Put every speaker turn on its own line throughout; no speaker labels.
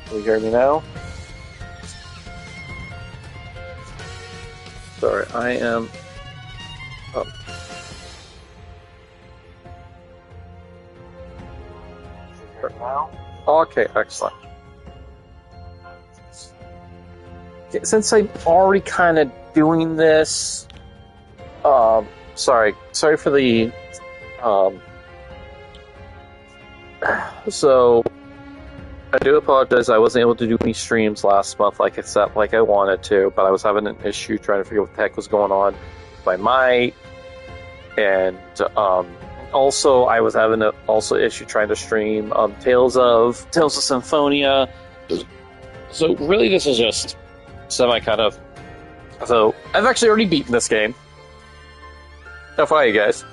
Can you hear me now? Sorry, I am... Oh. Now? Okay, excellent. Since I'm already kind of doing this... sorry for the... So... I do apologize, I wasn't able to do any streams last month like I wanted to, but I was having an issue trying to figure out what the heck was going on with my mic, and also I was having an issue trying to stream Tales of Symphonia. So really this is just semi kind of... So, I've actually already beaten this game. FYI, guys.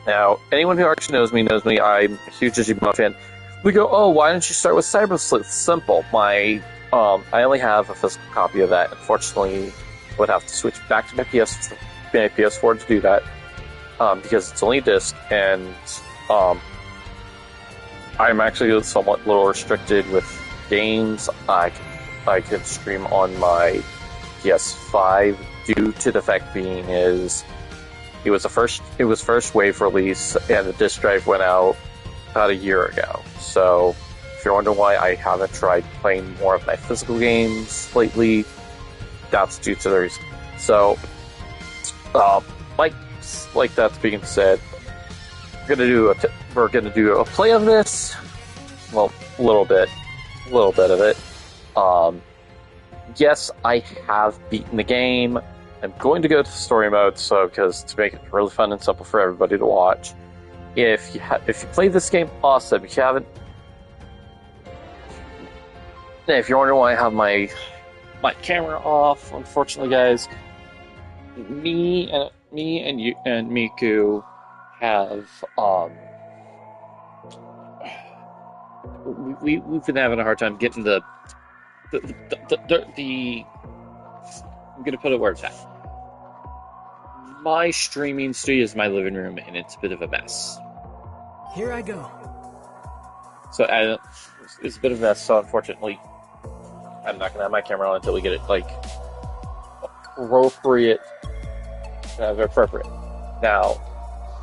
Now, anyone who actually knows me, I'm a huge Digimon fan. We go, oh, why don't you start with Cyber Sleuth? Simple. I only have a physical copy of that. Unfortunately, I would have to switch back to my PS4 to do that, because it's only a disc, and I'm actually somewhat little restricted with games I can stream on my PS5 due to the fact being is it was first wave release, and the disc drive went out about a year ago. So, if you're wondering why I haven't tried playing more of my physical games lately, that's due to the reason. So, like that being said, we're gonna do a play of this. Well, a little bit of it. Yes, I have beaten the game. I'm going to go to the story mode, because to make it really fun and simple for everybody to watch. If you played this game, awesome. If you haven't, if you're wondering why I have my camera off, unfortunately, guys, me and you and Miku have we've been having a hard time getting the I'm gonna put it where it's at. My streaming studio is my living room, and it's a bit of a mess.
Here I go.
So it's a bit of a mess. So unfortunately, I'm not gonna have my camera on until we get it appropriate. Now,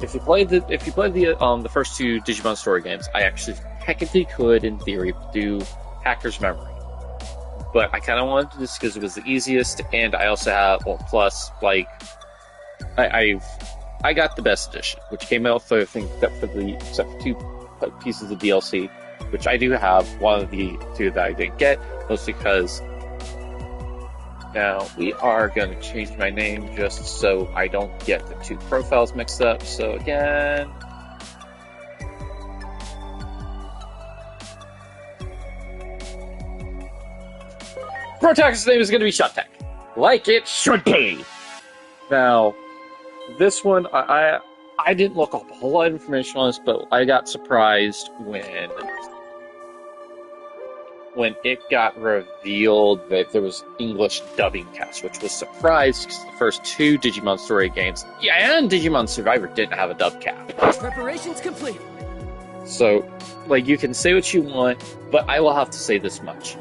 if you played the first two Digimon story games, I actually technically could, in theory, do Hacker's Memory. But I kind of wanted to do this because it was the easiest, and I also have I got the best edition, which came out for except for two pieces of DLC, which I do have. One of the two that I didn't get, mostly because now we are going to change my name just so I don't get the two profiles mixed up. So again, Protagonist's name is going to be Shuntek, like it should be. Now, this one, I didn't look up a whole lot of information on this, but I got surprised when it got revealed that there was English dubbing cast, which was surprised because the first two Digimon story games, and Digimon Survivor didn't have a dub cast.
Preparations complete.
So, you can say what you want, but I will have to say this much.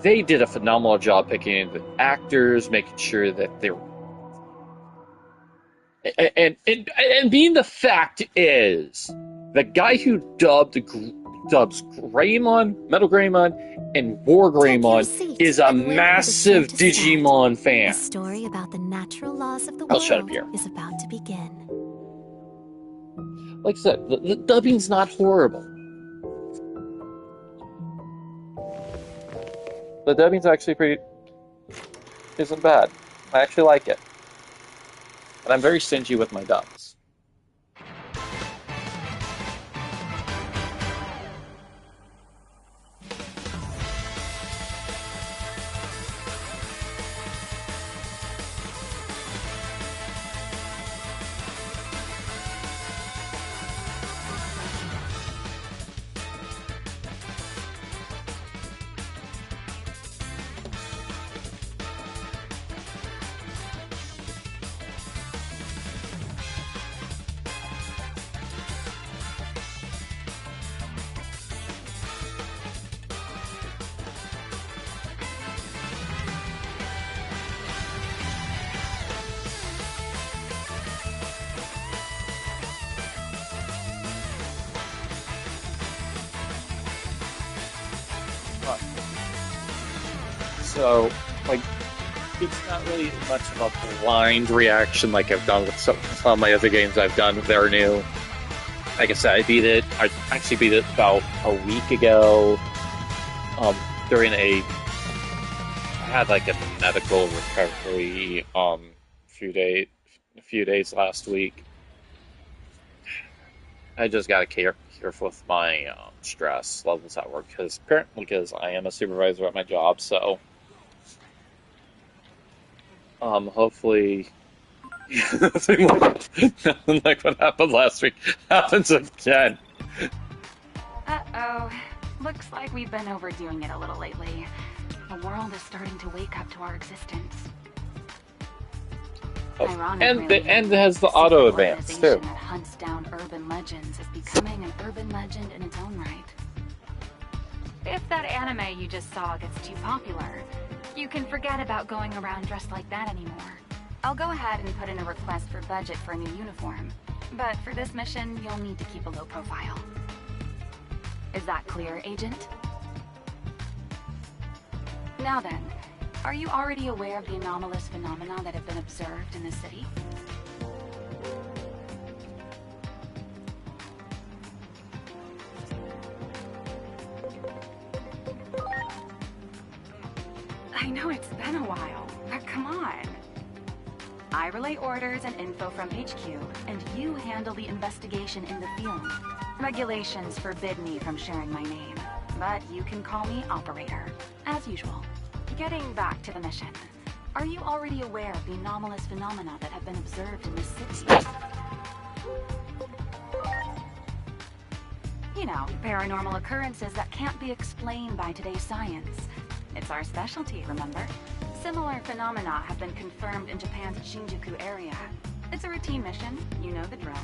They did a phenomenal job picking the actors, making sure that they were... And being the fact is, the guy who dubs Greymon, Metal Greymon, and War Greymon is a massive Digimon fan.
The story about the natural laws of the
I'll shut up here.
world is about to begin.
Like I said, the dubbing's not horrible. The dubbing's actually isn't bad. I actually like it. And I'm very stingy with my dubs. So, like, it's not really much of a blind reaction like I've done with some of my other games I've done that are new. Like I said, I actually beat it about a week ago, during I had like a medical recovery, a few days last week. I just got to careful with my stress levels at work because I am a supervisor at my job. So hopefully nothing like what happened last week happens again.
Uh-oh. Looks like we've been overdoing it a little lately. The world is starting to wake up to our existence.
And it has the auto advance too.
That hunts down urban legends is becoming an urban legend in its own right. If that anime you just saw gets too popular, you can forget about going around dressed like that anymore. I'll go ahead and put in a request for budget for a new uniform. But for this mission, you'll need to keep a low profile. Is that clear, Agent? Now then, are you already aware of the anomalous phenomena that have been observed in the city? I know it's been a while, but come on. I relay orders and info from HQ, and you handle the investigation in the field. Regulations forbid me from sharing my name, but you can call me Operator, as usual. Getting back to the mission, are you already aware of the anomalous phenomena that have been observed in the city? You know, paranormal occurrences that can't be explained by today's science. It's our specialty, remember? Similar phenomena have been confirmed in Japan's Shinjuku area. It's a routine mission, you know the drill.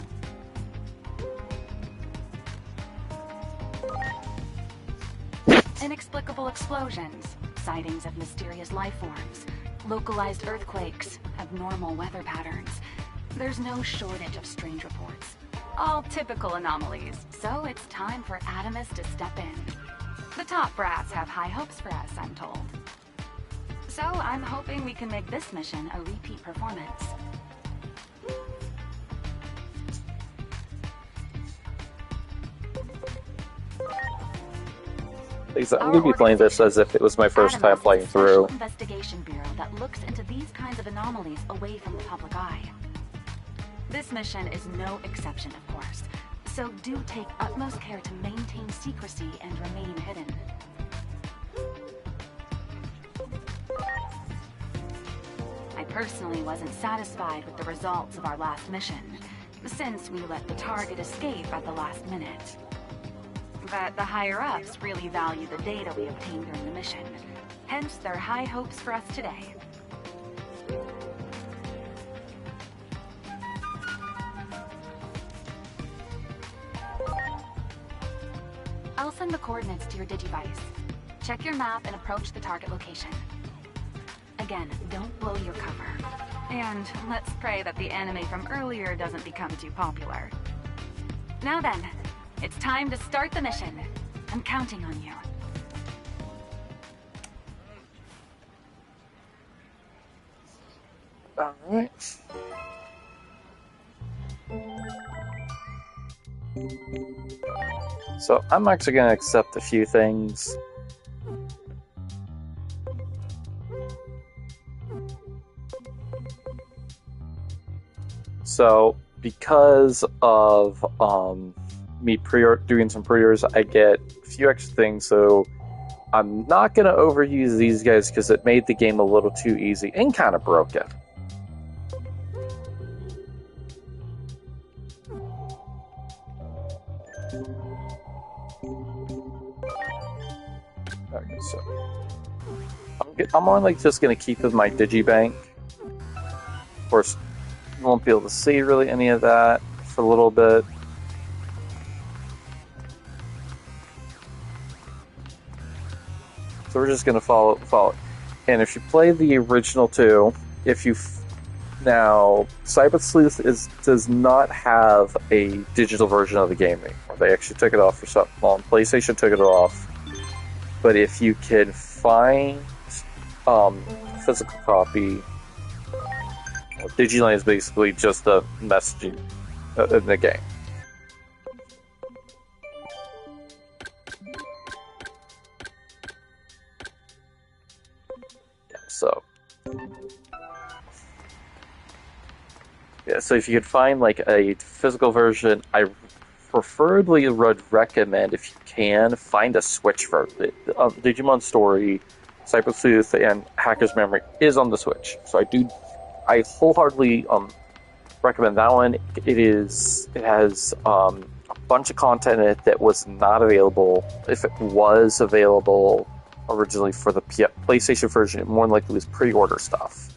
Inexplicable explosions, sightings of mysterious life forms, localized earthquakes, abnormal weather patterns. There's no shortage of strange reports. All typical anomalies, so it's time for Adamus to step in. The top brass have high hopes for us, I'm told. So I'm hoping we can make this mission a repeat performance.
I'm going to be playing this as if it was my first time playing through.
Investigation bureau that looks into these kinds of anomalies away from the public eye. This mission is no exception, of course, so do take utmost care to maintain secrecy and remain hidden. I personally wasn't satisfied with the results of our last mission, since we let the target escape at the last minute. But the higher-ups really value the data we obtained during the mission, hence their high hopes for us today. I'll send the coordinates to your Digivice. Check your map and approach the target location. Again, don't blow your cover. And let's pray that the anime from earlier doesn't become too popular. Now then, it's time to start the mission. I'm counting on you.
Alright. So I'm actually going to accept a few things. So because of me doing some pre-orders, I get a few extra things. So I'm not going to overuse these guys because it made the game a little too easy and kind of broke it. Okay, so I'm only just going to keep with my Digibank. Of course, you won't be able to see really any of that for a little bit. So we're just going to follow. And if you play the original too, now Cyber Sleuth does not have a digital version of the game anymore. They actually took it off for something. Well, PlayStation took it off. But if you can find physical copy. Digimon is basically just the messaging in the game. So, yeah. So if you could find like a physical version, I preferably would recommend, if you can, find a Switch version. Digimon Story, Cyber Sleuth, and Hacker's Memory is on the Switch. So I wholeheartedly recommend that one. It has a bunch of content in it that was not available. If it was available originally for the PlayStation version, it more than likely was pre-order stuff.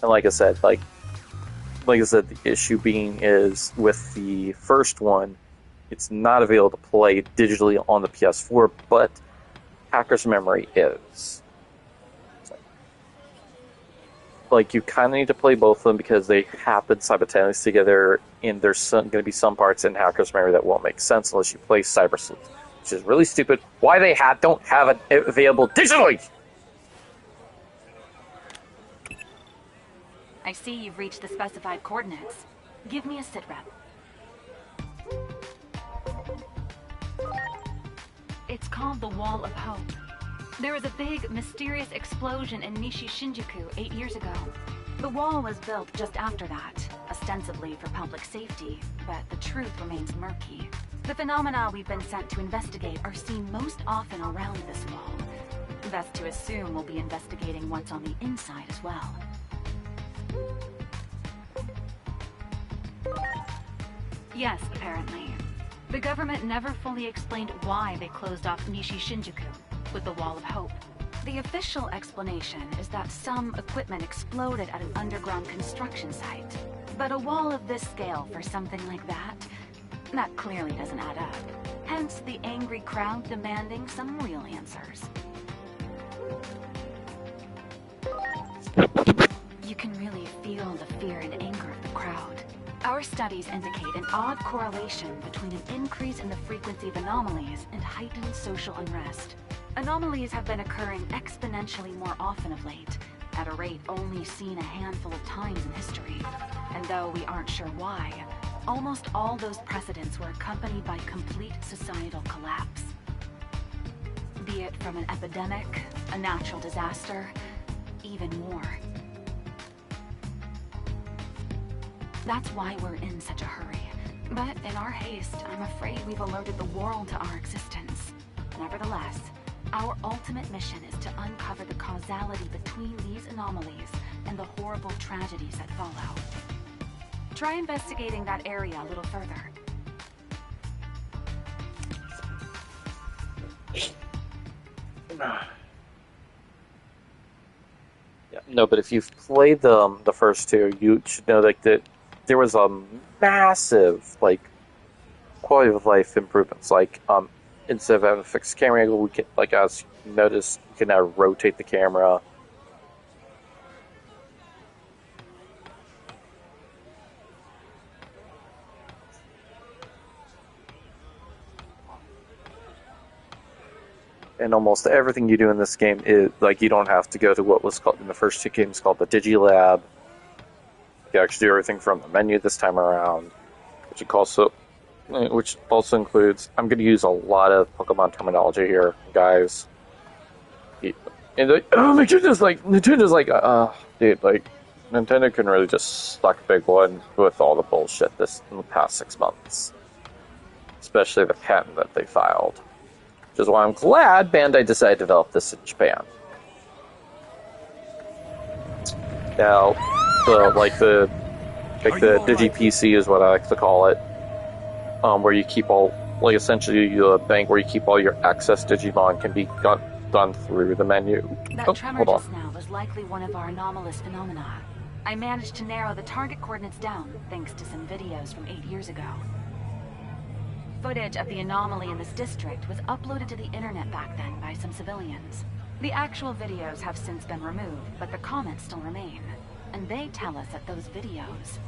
And like I said, the issue being is with the first one, it's not available to play digitally on the PS4, but Hacker's Memory is. Like, you kind of need to play both of them because they happen simultaneously together, and there's going to be some parts in Hacker's Memory that won't make sense unless you play Cyber Sleuth, which is really stupid. Why they don't have it available digitally?
I see you've reached the specified coordinates. Give me a sit rep. It's called the Wall of Hope. There was a big, mysterious explosion in Nishi Shinjuku 8 years ago. The wall was built just after that, ostensibly for public safety, but the truth remains murky. The phenomena we've been sent to investigate are seen most often around this wall. Best to assume we'll be investigating what's on the inside as well. Yes, apparently. The government never fully explained why they closed off Nishi Shinjuku with the Wall of Hope. The official explanation is that some equipment exploded at an underground construction site. But a wall of this scale for something like that clearly doesn't add up. Hence the angry crowd demanding some real answers. You can really feel the fear and anger of the crowd. Our studies indicate an odd correlation between an increase in the frequency of anomalies and heightened social unrest. Anomalies have been occurring exponentially more often of late, at a rate only seen a handful of times in history. And though we aren't sure why, almost all those precedents were accompanied by complete societal collapse. Be it from an epidemic, a natural disaster, even more. That's why we're in such a hurry. But in our haste, I'm afraid we've alerted the world to our existence. Nevertheless, our ultimate mission is to uncover the causality between these anomalies and the horrible tragedies that follow. Try investigating that area a little further.
Yeah, no, but if you've played the first two, you should know that there was a massive quality of life improvements. Instead of having a fixed camera angle, we can, as you notice, you can now rotate the camera. And almost everything you do in this game is you don't have to go to what was called in the first two games called the Digilab. You can actually do everything from the menu this time around, which also includes, I'm going to use a lot of Pokemon terminology here, guys. And oh my goodness, Nintendo's dude, Nintendo can really just suck a big one with all the bullshit in the past 6 months. Especially the patent that they filed. Which is why I'm glad Bandai decided to develop this in Japan. Now, the Digi-PC is what I like to call it. Where you keep essentially a bank where you keep all your excess Digimon can be done through the menu.
That tremor just now was likely one of our anomalous phenomena. I managed to narrow the target coordinates down thanks to some videos from 8 years ago. Footage of the anomaly in this district was uploaded to the internet back then by some civilians. The actual videos have since been removed, but the comments still remain. And they tell us that those videos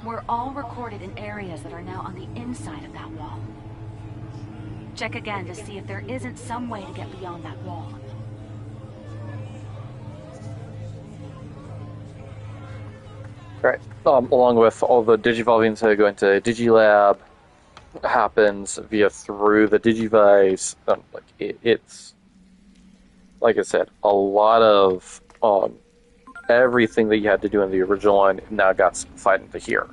were all recorded in areas that are now on the inside of that wall. Check again to see if there isn't some way to get beyond that wall.
Right. Along with all the digivolvings that go into Digilab happens via through the Digivice. It's like I said, a lot of everything that you had to do in the original one now got simplified into here.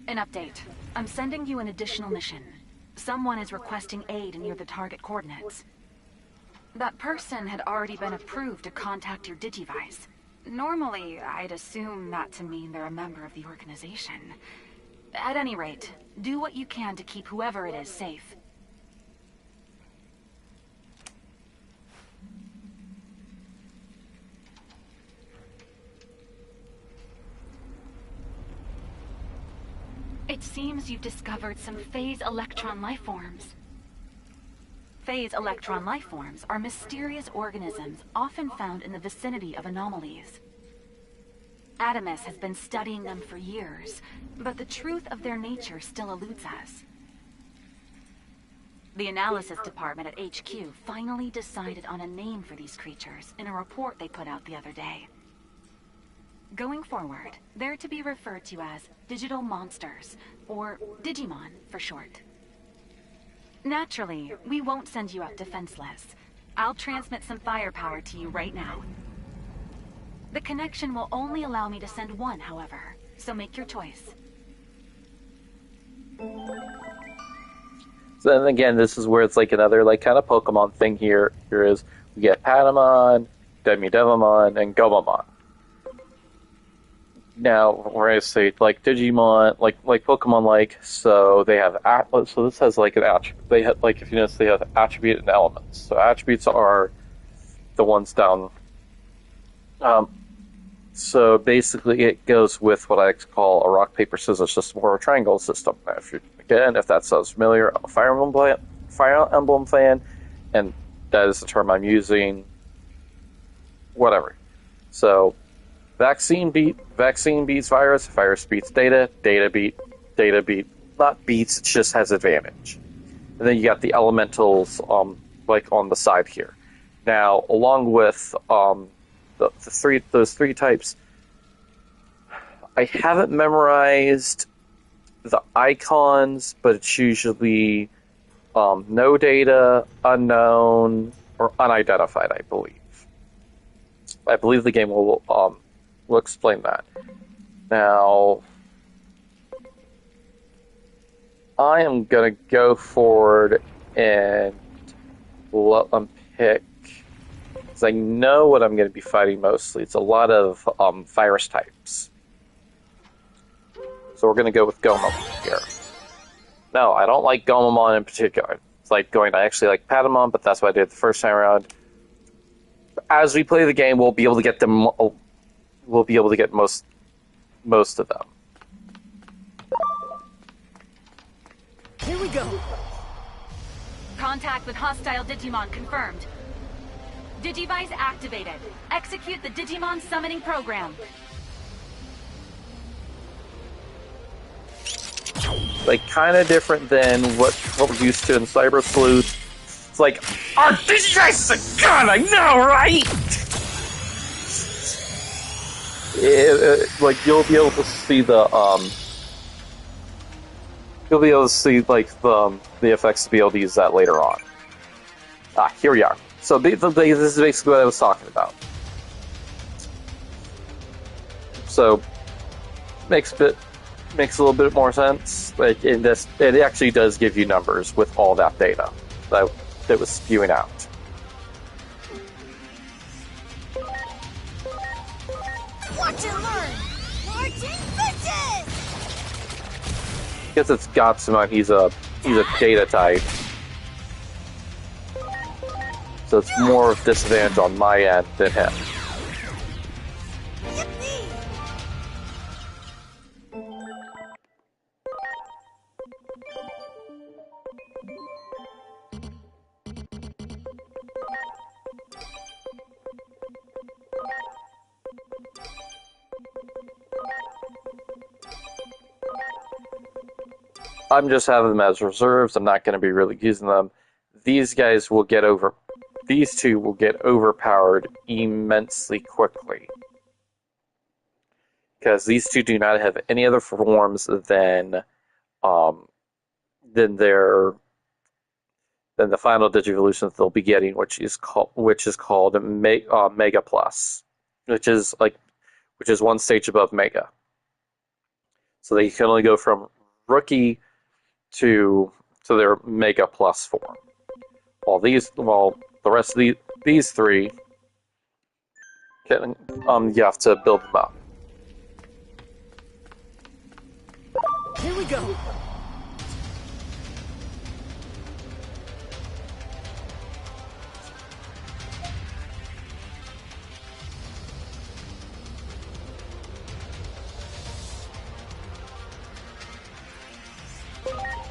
An update. I'm sending you an additional mission. Someone is requesting aid near the target coordinates. That person had already been approved to contact your Digivice. Normally, I'd assume that to mean they're a member of the organization. At any rate, do what you can to keep whoever it is safe. It seems you've discovered some phase electron lifeforms. Phase electron lifeforms are mysterious organisms often found in the vicinity of anomalies. Adamus has been studying them for years, but the truth of their nature still eludes us. The analysis department at HQ finally decided on a name for these creatures in a report they put out the other day. Going forward, they're to be referred to as digital monsters, or Digimon for short. Naturally, we won't send you out defenseless. I'll transmit some firepower to you right now. The connection will only allow me to send one, however, so make your choice.
So then again, this is where it's like another like kind of Pokemon thing here. Here is we get Patamon, Devimon, and Gomamon. Now we're gonna say like Digimon, like Pokemon, like so they have so this has like an attribute. They have like if you notice they have attribute and elements. So attributes are the ones down. So basically, it goes with what I call a rock paper scissors system or a triangle system. If that sounds familiar, I'm a Fire Emblem fan, and that is the term I'm using. Whatever. So. Vaccine beats virus, virus beats data beat, not beats, it just has advantage. And then you got the elementals, like on the side here. Now, along with those three types, I haven't memorized the icons, but it's usually no data, unknown, or unidentified, I believe. I believe the game will explain that. Now, I am going to go forward and let them pick, because I know what I'm going to be fighting mostly. It's a lot of virus types. So we're going to go with Gomamon here. No, I don't like Gomamon in particular. It's like I actually like Patamon, but that's what I did the first time around. As we play the game, we'll be able to get them. We'll be able to get most of them.
Here we go.
Contact with hostile Digimon confirmed. Digivice activated. Execute the Digimon summoning program.
Like, kind of different than what we're used to in Cyber Sleuth. It's like, our Digivice is a gun, I know, right? Like, you'll be able to see the, you'll be able to see, like, the effects to be able to use that later on. Here we are. So, this is basically what I was talking about. So, makes a little bit more sense. Like, in this, it actually does give you numbers with all that data that was spewing out.
Watch and learn! Marching bitches!
Because it's Gotsumon, he's a data type. So it's more of disadvantage on my end than him.
Yippee!
I'm just having them as reserves. I'm not going to be really using them. these guys will get over. These two will get overpowered immensely quickly. Because these two do not have any other forms than their than the final Digivolution that they'll be getting, which is called Mega Plus, which is one stage above Mega. So they can only go from rookie to their Mega Plus form. While the rest of these three, you have to build them up.
Here we go.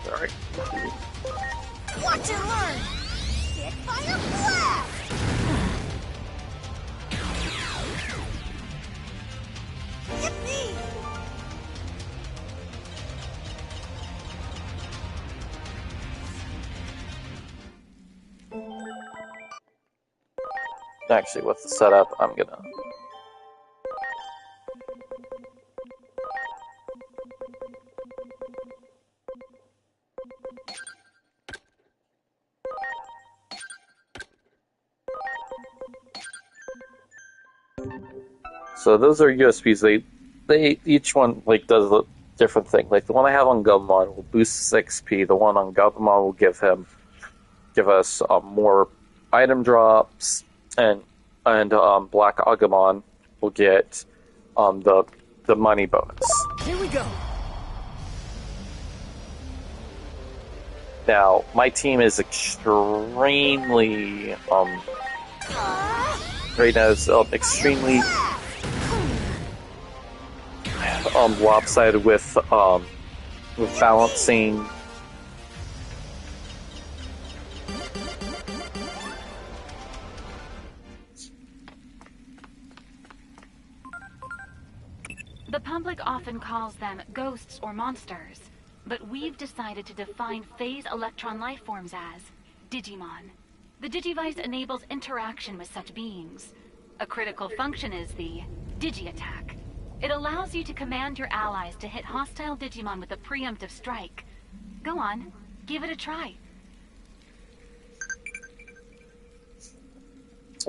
Alright.
Watch and learn! Hit fire blast! Yippee!
Actually, with the setup, I'm gonna. So those are USBs. They each one does a different thing. Like the one I have on Gumamon will boost 6P. The one on Gumamon will give us more item drops, and Black Agumon will get the money bonus.
Here we go.
Now my team is extremely right now is extremely lopsided with balancing.
The public often calls them ghosts or monsters, but we've decided to define phase electron life forms as Digimon. The Digivice enables interaction with such beings. A critical function is the Digi-attack. It allows you to command your allies to hit hostile Digimon with a preemptive strike. Go on, give it a try.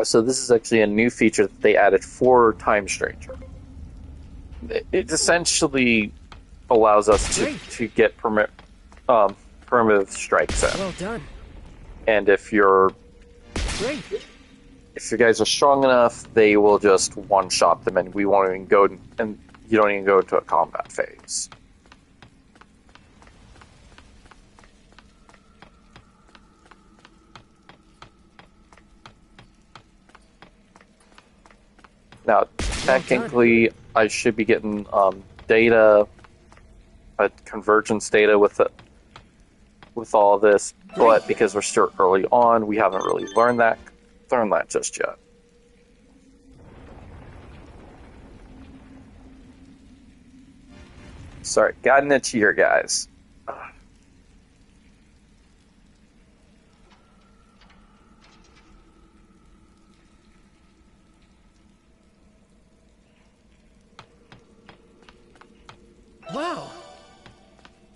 So this is actually a new feature that they added for Time Stranger. It essentially allows us to get primitive strikes in.
Well done.
And if your guys are strong enough, they will just one-shot them, and we won't even go, and you don't even go into a combat phase. Now, technically, I should be getting data, convergence data with all this, but because we're still early on, we haven't really learned that just yet. Sorry, got an itch here, guys.
Wow.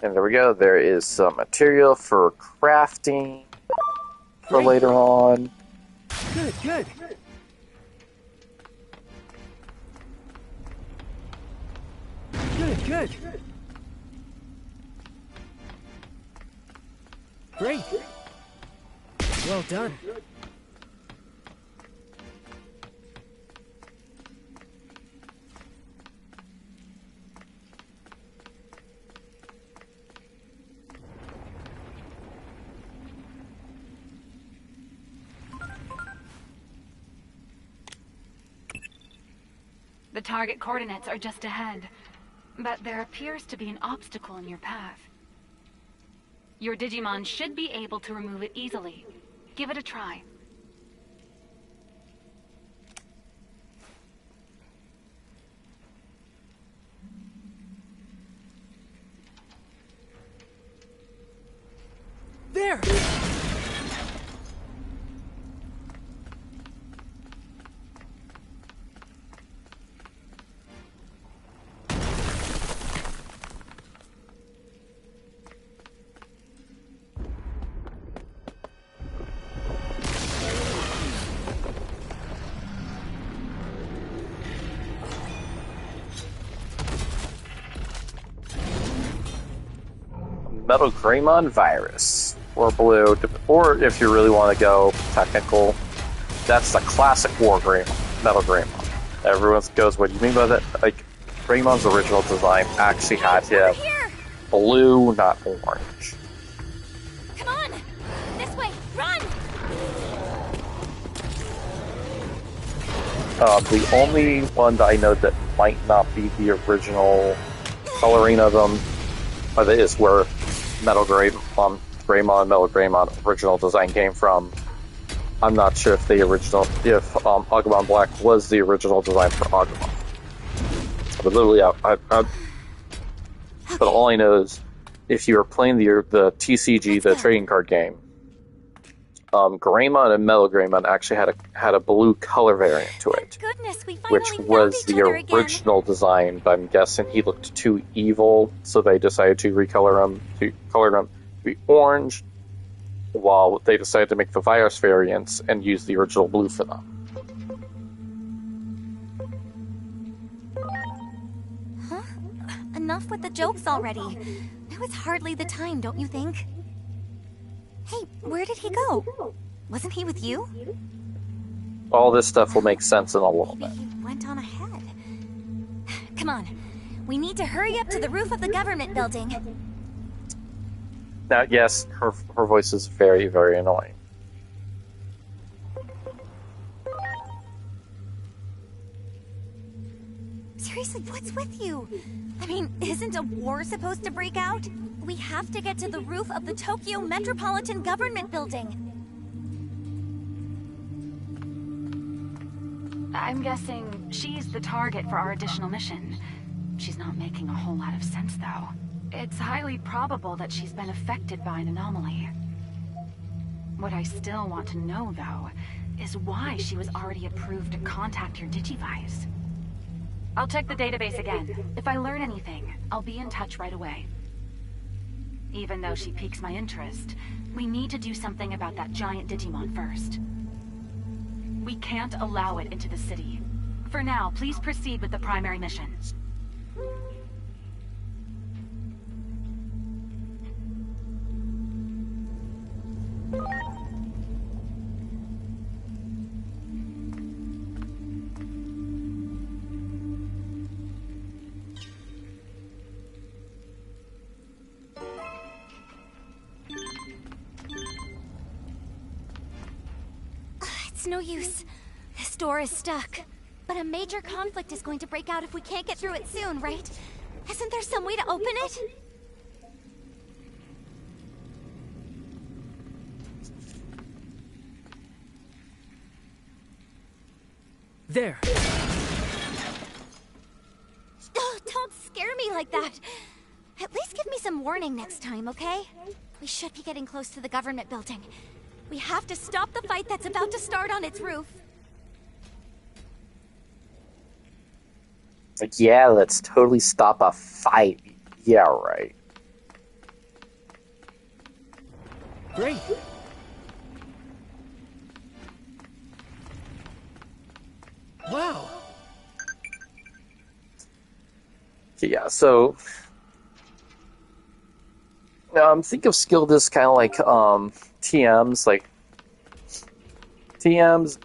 And there we go. There is some material for crafting for later on.
Good, good. Good, good. Great. Well done.
The target coordinates are just ahead, but there appears to be an obstacle in your path. Your Digimon should be able to remove it easily. Give it a try.
There!
Metal Greymon Virus. Or Blue. Or if you really want to go technical, that's the classic War Greymon, Metal Greymon. Everyone goes, what do you mean by that? Like, Greymon's original design actually had him blue, not orange.
Come on! This way! Run!
The only one that I know that might not be the original coloring of them is where Greymon, Metal Greymon original design came from. I'm not sure if Agumon Black was the original design for Agumon. But literally, but all I know is if you were playing the TCG, the trading card game, Greymon and Metal Greymon actually had a blue color variant to it,
Goodness, we
which
finally
was
found each
the
other again.
original design. But I'm guessing he looked too evil, so they decided to color him to be orange, while they decided to make the virus variants and use the original blue for them.
Huh? Enough with the jokes already. Now it's hardly the time, don't you think? Hey, where did he go? Wasn't he with you?
All this stuff will make sense in a little bit.
Maybe he went on ahead. Come on. We need to hurry up to the roof of the government building.
Now, yes, her voice is very, very annoying.
Seriously, what's with you? I mean, isn't a war supposed to break out? We have to get to the roof of the Tokyo Metropolitan Government Building.
I'm guessing she's the target for our additional mission. She's not making a whole lot of sense, though. It's highly probable that she's been affected by an anomaly. What I still want to know, though, is why she was already approved to contact your Digivice. I'll check the database again. If I learn anything, I'll be in touch right away. Even though she piques my interest, we need to do something about that giant Digimon first. We can't allow it into the city. For now, please proceed with the primary mission.
It's no use. This door is stuck. But a major conflict is going to break out if we can't get through it soon, right? Isn't there some way to open it?
There.
Oh, don't scare me like that. At least give me some warning next time, okay? We should be getting close to the government building. We have to stop the fight that's about to start on its roof.
Like, yeah, let's totally stop a fight. Yeah, right.
Great. Wow.
Yeah, so think of skill discs kind of like TMs,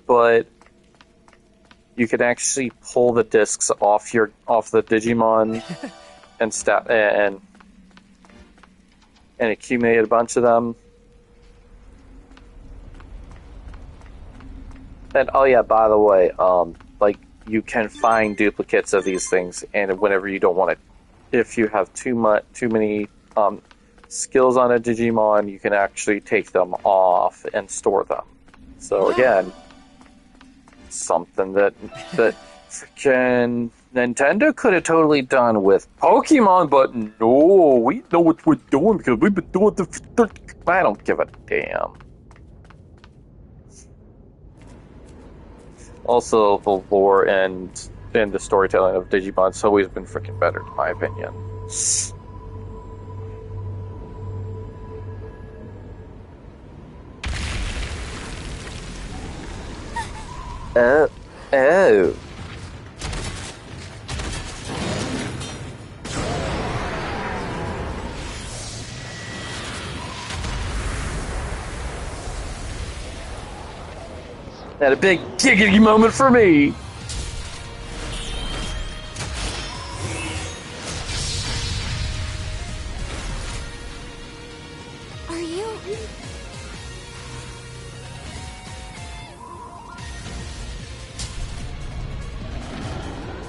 but you can actually pull the discs off the Digimon and accumulate a bunch of them. And oh yeah, by the way, you can find duplicates of these things, and whenever you don't want it, if you have too many skills on a Digimon, you can actually take them off and store them. So again, something that freaking Nintendo could have totally done with Pokemon, but no, we know what we're doing because we've been doing I don't give a damn. Also, the lore and the storytelling of Digimon's always been freaking better, in my opinion. Oh. Had a big giggity moment for me.
Are you...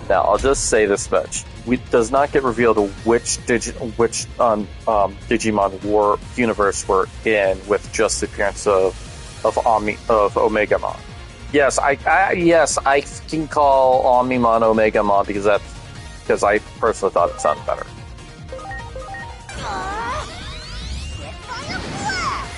Now, I'll just say this much: it does not get revealed which Digimon war universe we're in with just the appearance of Omegamon. Yes, I can call Omnimon Omegamon because I personally thought it sounded better.
Hit by a blast!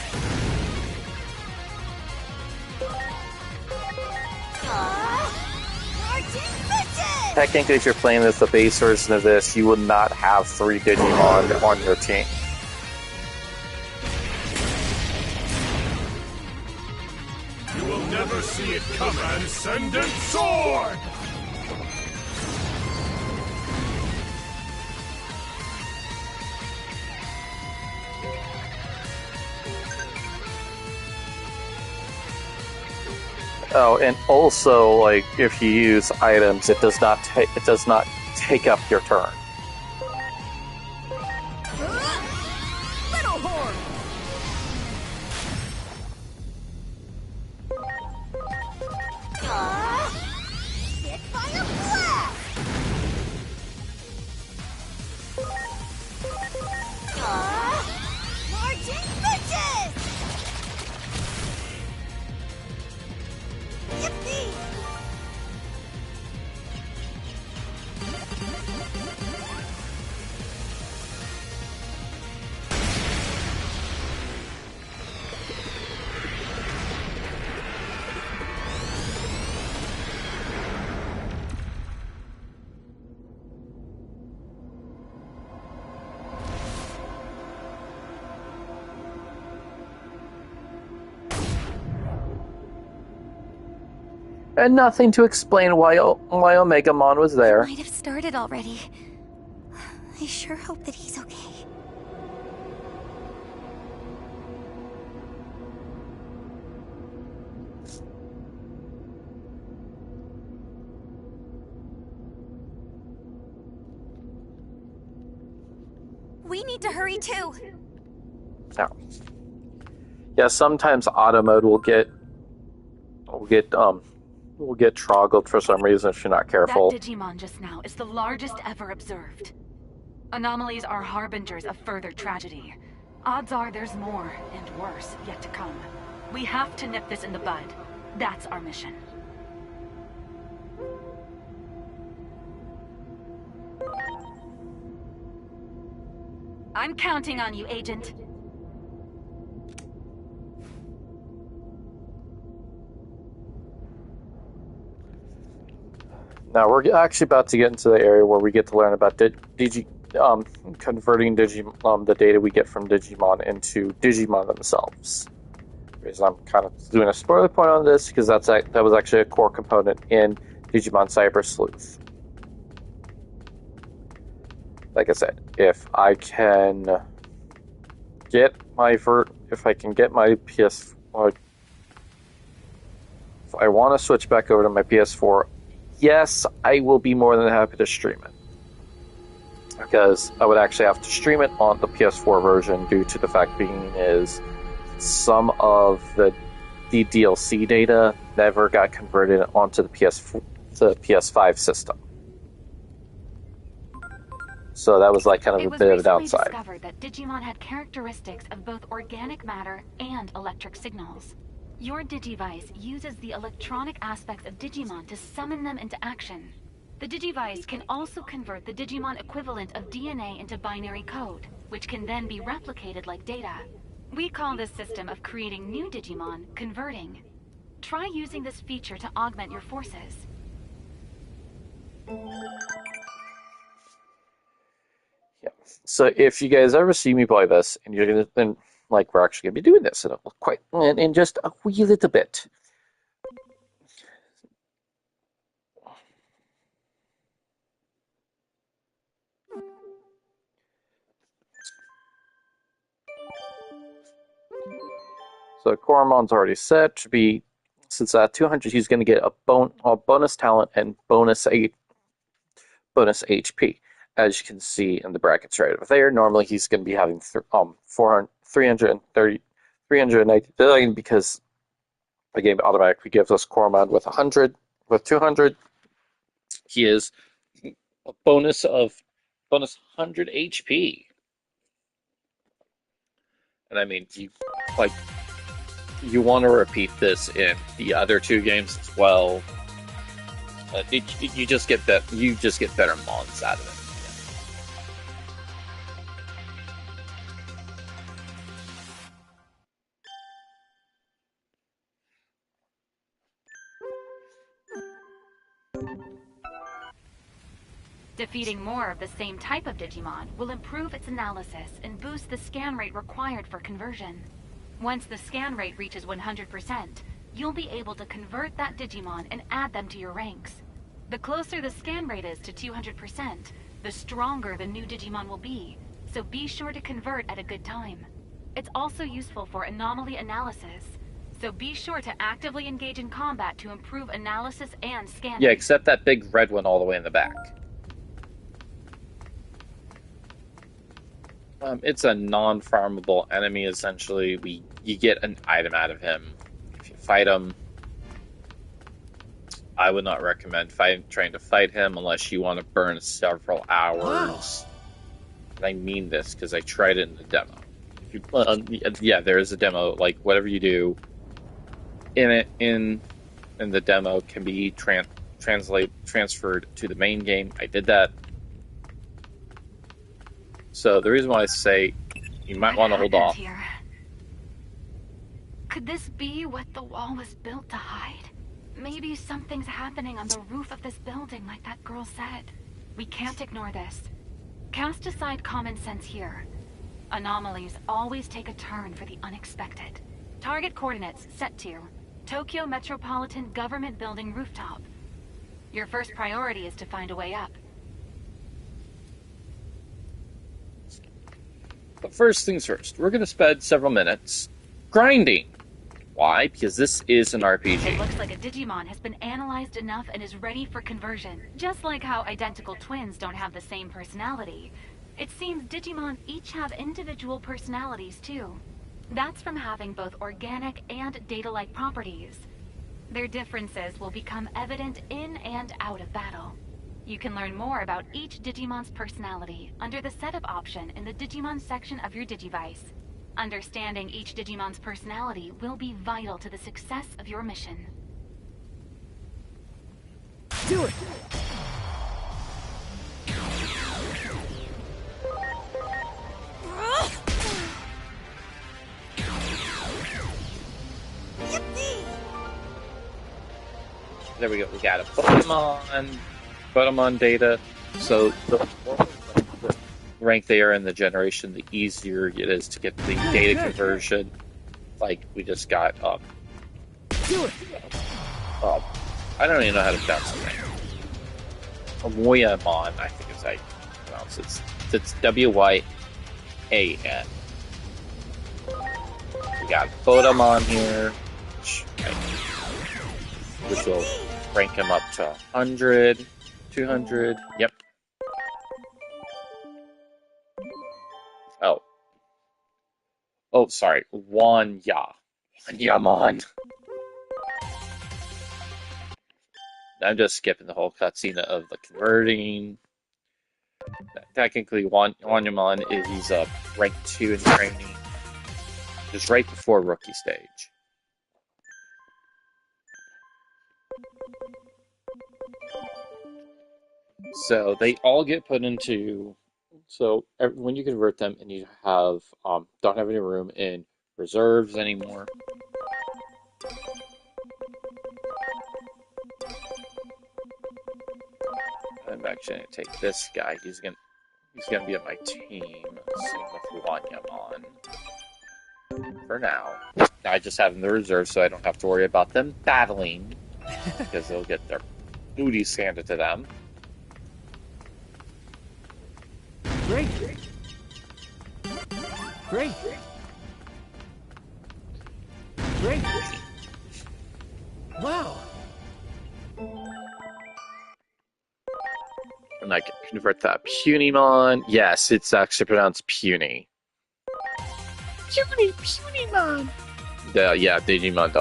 Charging bitches!
Technically, if you're playing this, the base version of this, you would not have 3 Digimon on your team.
You will never see it come, Transcendent Sword!
Oh, and also, like, if you use items, it does not take up your turn.
Little horn! Hit by a blast! Marching bitches! Yippee!
And nothing to explain why Omegamon was there.
Might have started already. I sure hope that he's okay. We need to hurry too.
No. Yeah, sometimes auto mode will get troggled for some reason if you're not careful.
That Digimon just now is the largest ever observed. Anomalies are harbingers of further tragedy. Odds are there's more, and worse, yet to come. We have to nip this in the bud. That's our mission. I'm counting on you, Agent.
Now we're actually about to get into the area where we get to learn about converting the data we get from Digimon into Digimon themselves. The reason I'm kind of doing a spoiler point on this because that was actually a core component in Digimon Cyber Sleuth. Like I said, if I can get my PS, if I want to switch back over to my PS4. Yes, I will be more than happy to stream it. Because I would actually have to stream it on the PS4 version due to the fact being is some of the DLC data never got converted onto the PS5 system. So that was like kind of a bit of a downside.
It was recently discovered that Digimon had characteristics of both organic matter and electric signals. Your Digivice uses the electronic aspects of Digimon to summon them into action. The Digivice can also convert the Digimon equivalent of DNA into binary code, which can then be replicated like data. We call this system of creating new Digimon converting. Try using this feature to augment your forces.
Yeah. So if you guys ever see me play this, and you're gonna then like we're actually gonna be doing this in just a wee little bit. So Koramon's already set to be since 200, he's going to get a bonus talent and bonus HP. As you can see in the brackets right over there, normally he's going to be having 390 because the game automatically gives us Coromon with 100. With 200, he is a bonus 100 HP. And I mean, you want to repeat this in the other two games as well. You just get better mons out of it.
Defeating more of the same type of Digimon will improve its analysis and boost the scan rate required for conversion. Once the scan rate reaches 100%, you'll be able to convert that Digimon and add them to your ranks. The closer the scan rate is to 200%, the stronger the new Digimon will be, so be sure to convert at a good time. It's also useful for anomaly analysis, so be sure to actively engage in combat to improve analysis and scanning.
Yeah, except that big red one all the way in the back. It's a non-farmable enemy, essentially. You get an item out of him. If you fight him, I would not recommend trying to fight him unless you want to burn several hours. Wow. And I mean this because I tried it in the demo. Yeah, there is a demo. Like, whatever you do in the demo can be transferred to the main game. I did that. So the reason why I say you might want to hold off.
Here? Could this be what the wall was built to hide? Maybe something's happening on the roof of this building like that girl said. We can't ignore this. Cast aside common sense here. Anomalies always take a turn for the unexpected. Target coordinates set to Tokyo Metropolitan Government Building rooftop. Your first priority is to find a way up.
But first things first, we're going to spend several minutes grinding. Why? Because this is an RPG.
It looks like a Digimon has been analyzed enough and is ready for conversion. Just like how identical twins don't have the same personality. It seems Digimon each have individual personalities too. That's from having both organic and data-like properties. Their differences will become evident in and out of battle. You can learn more about each Digimon's personality under the Setup option in the Digimon section of your Digivice. Understanding each Digimon's personality will be vital to the success of your mission.
Do it!
There we go. We got a Pokemon data. So the more the rank they are in the generation, the easier it is to get the data conversion. Like we just got
Do it!
I don't even know how to pronounce his name. Moyamon, I think is how you pronounce it. It's W-Y-A-N. We got Photomon here, which will rank him up to 100, 200. Yep. Oh, sorry. Wanyamon. I'm just skipping the whole cutscene of the converting. Technically, Wanyamon he's rank 2 in training. Just right before rookie stage. So they all get put into. So when you convert them and you have don't have any room in reserves anymore. I'm actually gonna take this guy. He's gonna be on my team. Same with Wanyamon. For now. I just have them in the reserve so I don't have to worry about them battling. Because they'll get their booties handed to them.
Great! Great! Great! Wow.
And I can convert that Punimon. Yes, it's actually pronounced puny. Punimon. Yeah, Digimon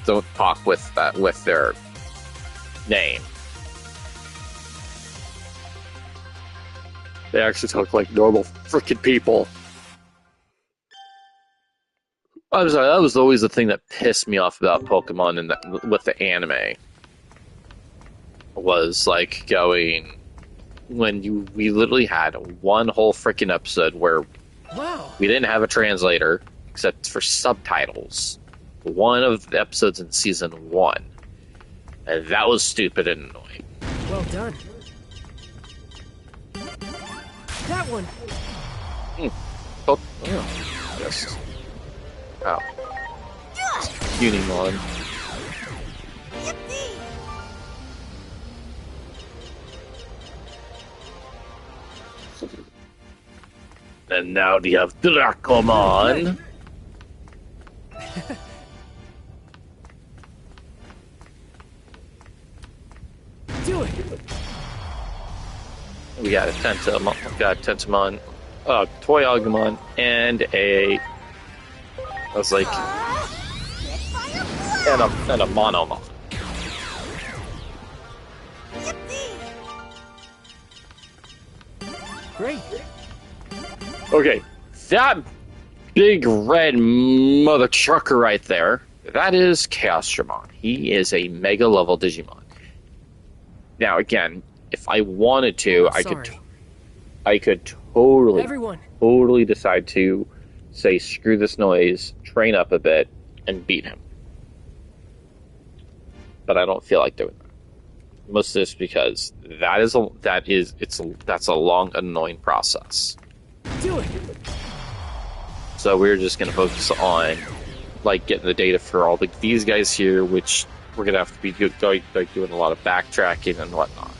don't talk with their name. They actually talk like normal freaking people. I'm sorry, that was always the thing that pissed me off about Pokemon with the anime. Was like going when we literally had one whole freaking episode where we didn't have a translator except for subtitles. One of the episodes in season 1. And that was stupid and annoying.
Well done. That one.
Oh, yes. Ow. Unimon. And now we have Dracomon.
Do it.
We got a Tentamon, Toy Agumon, and a and a Monomon.
Great.
Okay, that big red mother trucker right there, that is Chaosdramon. He is a mega level Digimon. Now again, if I wanted to, I could totally decide to say screw this noise, train up a bit, and beat him. But I don't feel like doing that. Most of this because that's a long, annoying process.
Do it.
So we're just gonna focus on like getting the data for all these guys here, which we're gonna have to be doing a lot of backtracking and whatnot.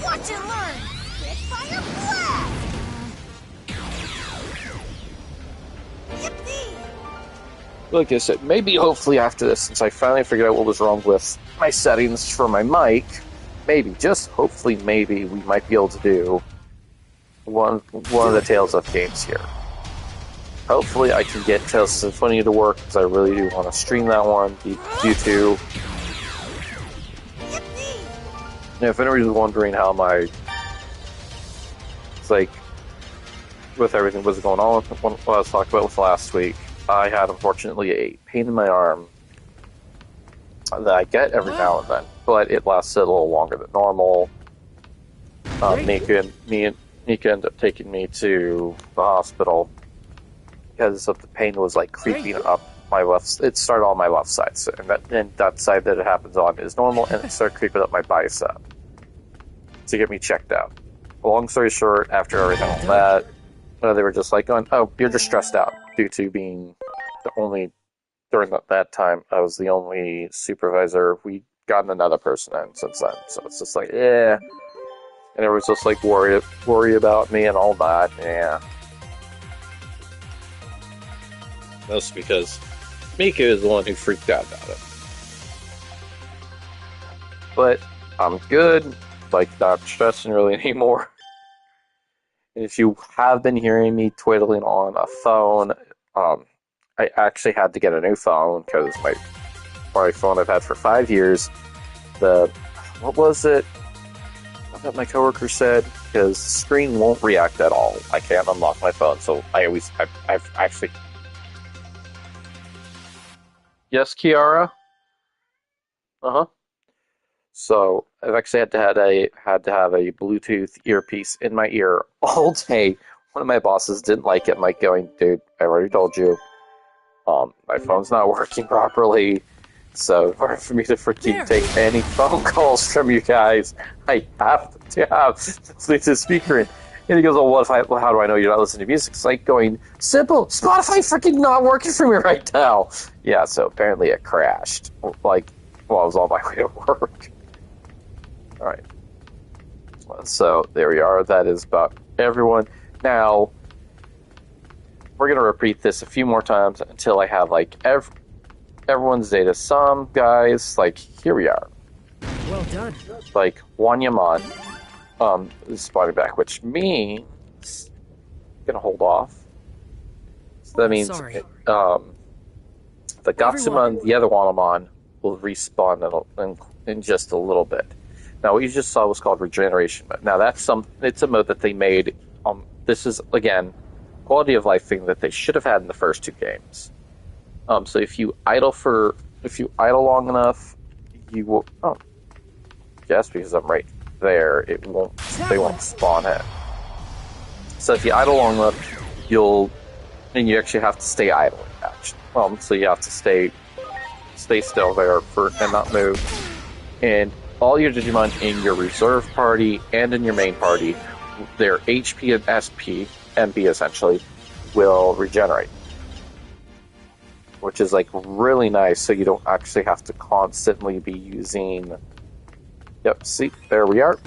Watch and learn! Quick fire blast! Yippee!
Like I said, maybe hopefully after this, since I finally figured out what was wrong with my settings for my mic, maybe, just hopefully maybe, we might be able to do one of the Tales of games here. Hopefully I can get Tales of Symphonia to work, because I really do want to stream that one, due to... And if anybody's wondering how it's like, with everything that was going on, what I was talking about with last week, I had, unfortunately, a pain in my arm that I get every now and then, but it lasted a little longer than normal. Nika ended up taking me to the hospital because of the pain was like creeping up my left. It started on my left side, and that side that it happens on is normal, and it started creeping up my bicep to get me checked out. Long story short, after everything like that, they were just like going, "Oh, you're just stressed out due to being the only." During that time, I was the only supervisor. We gotten another person in since then, so it's just like, yeah. And it was just like worry about me and all that, yeah. That's because Mika is the one who freaked out about it. But I'm good, like not stressing really anymore. And if you have been hearing me twiddling on a phone, I actually had to get a new phone because my phone I've had for 5 years, what was it? That my coworker said, because the screen won't react at all. I can't unlock my phone, so I've actually... Yes, Kiara? Uh-huh. So, I've actually had to have a Bluetooth earpiece in my ear all day. One of my bosses didn't like it, Mike going, dude, I already told you. My phone's not working properly, so in order for me to freaking take any phone calls from you guys, I have to have the speaker in. And he goes, "Oh, how do I know you're not listening to music?" It's like going, simple, Spotify freaking not working for me right now. Yeah, so apparently it crashed, like, while I was on my way to work. Alright. So, there we are. That is about everyone. Now, we're gonna repeat this a few more times until I have like everyone's data. Some guys, like here we are,
Well done.
like Wanyamon, is spawning back, which means I'm gonna hold off. So that means
Sorry.
the
Everyone.
Gatsumon, the other Wanamon, will respawn in just a little bit. Now, what you just saw was called Regeneration Mode. Now, it's a mode that they made. This is, again, quality of life thing that they should have had in the first two games. So if you idle long enough, you will. Oh, yes, because I'm right there. They won't spawn it. So if you idle long enough, and you actually have to stay idle. So you have to stay still there and not move. And all your Digimon in your reserve party and in your main party, their HP and SP, MP essentially, will regenerate. Which is like really nice, so you don't actually have to constantly be using. Yep, see, there we are.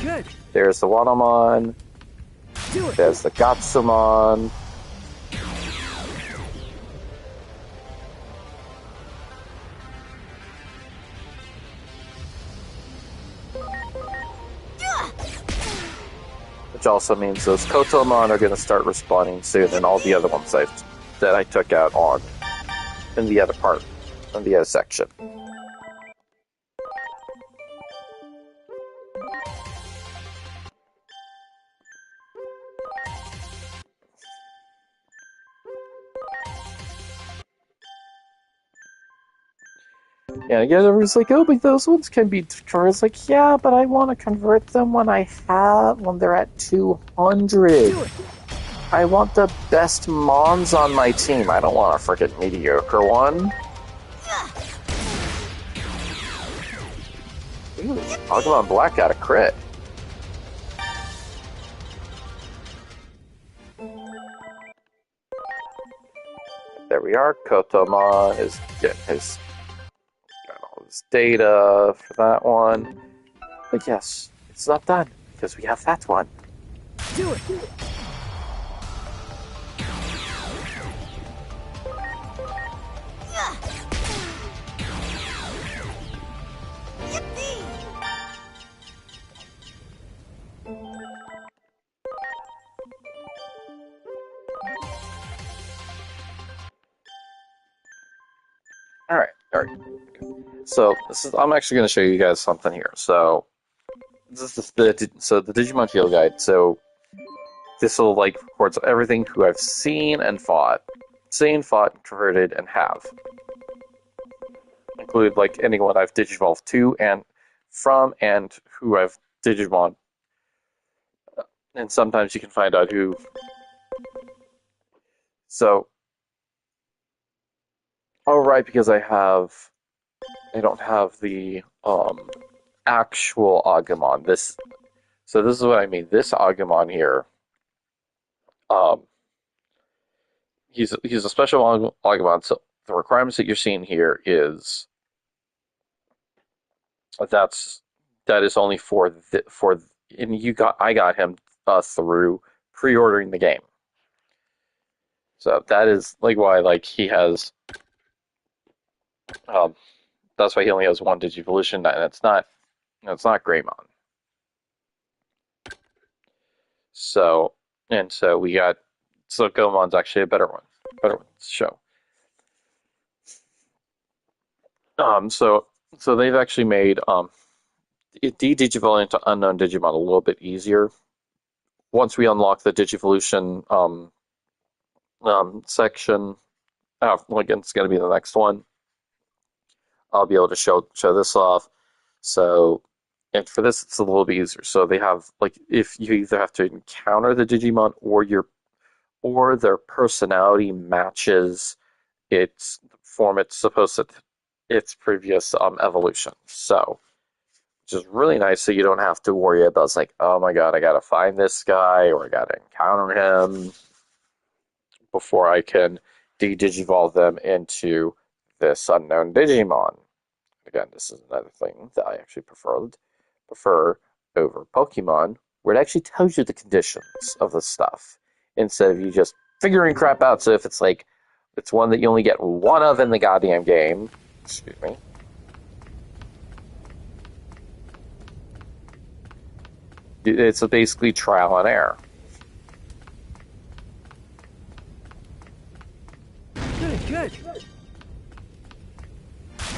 Good.
There's the Wanamon.
Do it.
There's the Gatsumon. Which also means those Kotomon are going to start respawning soon, and all the other ones that I took out in the other part, in the other section. Yeah, again, everyone's like, oh, but those ones can be converted. It's like, yeah, but I want to convert them when they're at 200. I want the best Mons on my team. I don't want a freaking mediocre one. Ooh, Pokemon Black got a crit. There we are. Kotomon is getting his data for that one. But yes, it's not done because we have that one.
Do it.
All right. So I'm actually going to show you guys something here. So this is the Digimon Field Guide. So this will like records everything who I've seen, converted, and have. Include like anyone I've Digivolved to and from, and who I've Digimon. And sometimes you can find out who. So, because I don't have the actual Agumon. This is what I mean. This Agumon here, he's a special Agumon. So the requirements that you're seeing here is that is only I got him through pre-ordering the game. So that is like why he has that's why he only has one Digivolution, and it's not Greymon. So Goemon's actually a better one to show. So they've actually made de-Digivolving to unknown Digimon a little bit easier. Once we unlock the Digivolution section, again, it's going to be the next one. I'll be able to show this off. So, and for this, it's a little bit easier. So they have if you either have to encounter the Digimon or their personality matches its form its previous evolution. So, which is really nice. So you don't have to worry about oh my god, I gotta find this guy or I gotta encounter him before I can de-Digivolve them into this unknown Digimon. Again, this is another thing that I actually prefer over Pokemon, where it actually tells you the conditions of the stuff instead of you just figuring crap out. So if it's like, it's one that you only get one of in the goddamn game, excuse me, it's basically trial and error.
Good, good.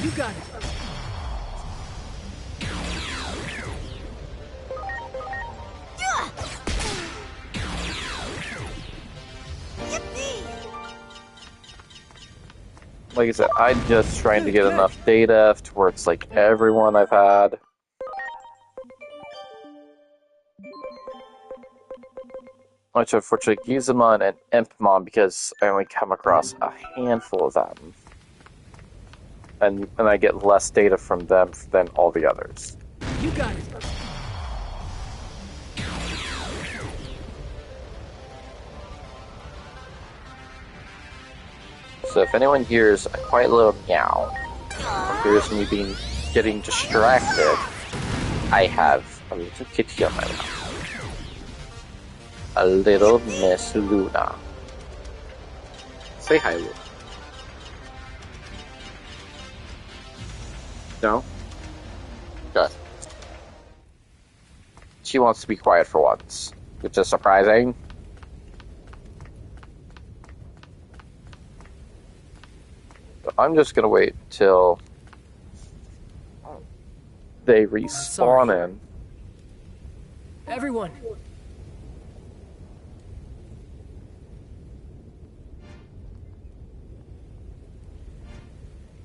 You got it.
Like I said, I'm just trying to get enough data to where it's like everyone I've had. Which unfortunately Gizamon and Impmon because I only come across a handful of them. And I get less data from them than all the others.
You got it.
So if anyone hears a quiet little meow, or hears me getting distracted, I have a little kitty on my lap. A little Miss Luna. Say hi, Luna. No? Good. She wants to be quiet for once, which is surprising. But I'm just gonna wait till they respawn in.
Everyone.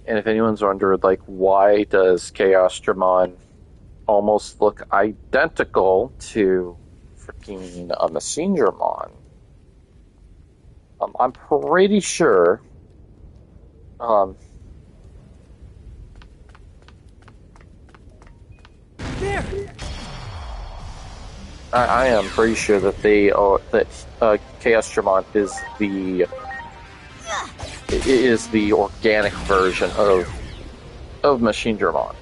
And if anyone's wondered, like, why does Chaos Dramon almost look identical to freaking Machine Dramon? I'm pretty sure.
There.
I am pretty sure that Chaos Dramon is the organic version of Machine Dramon.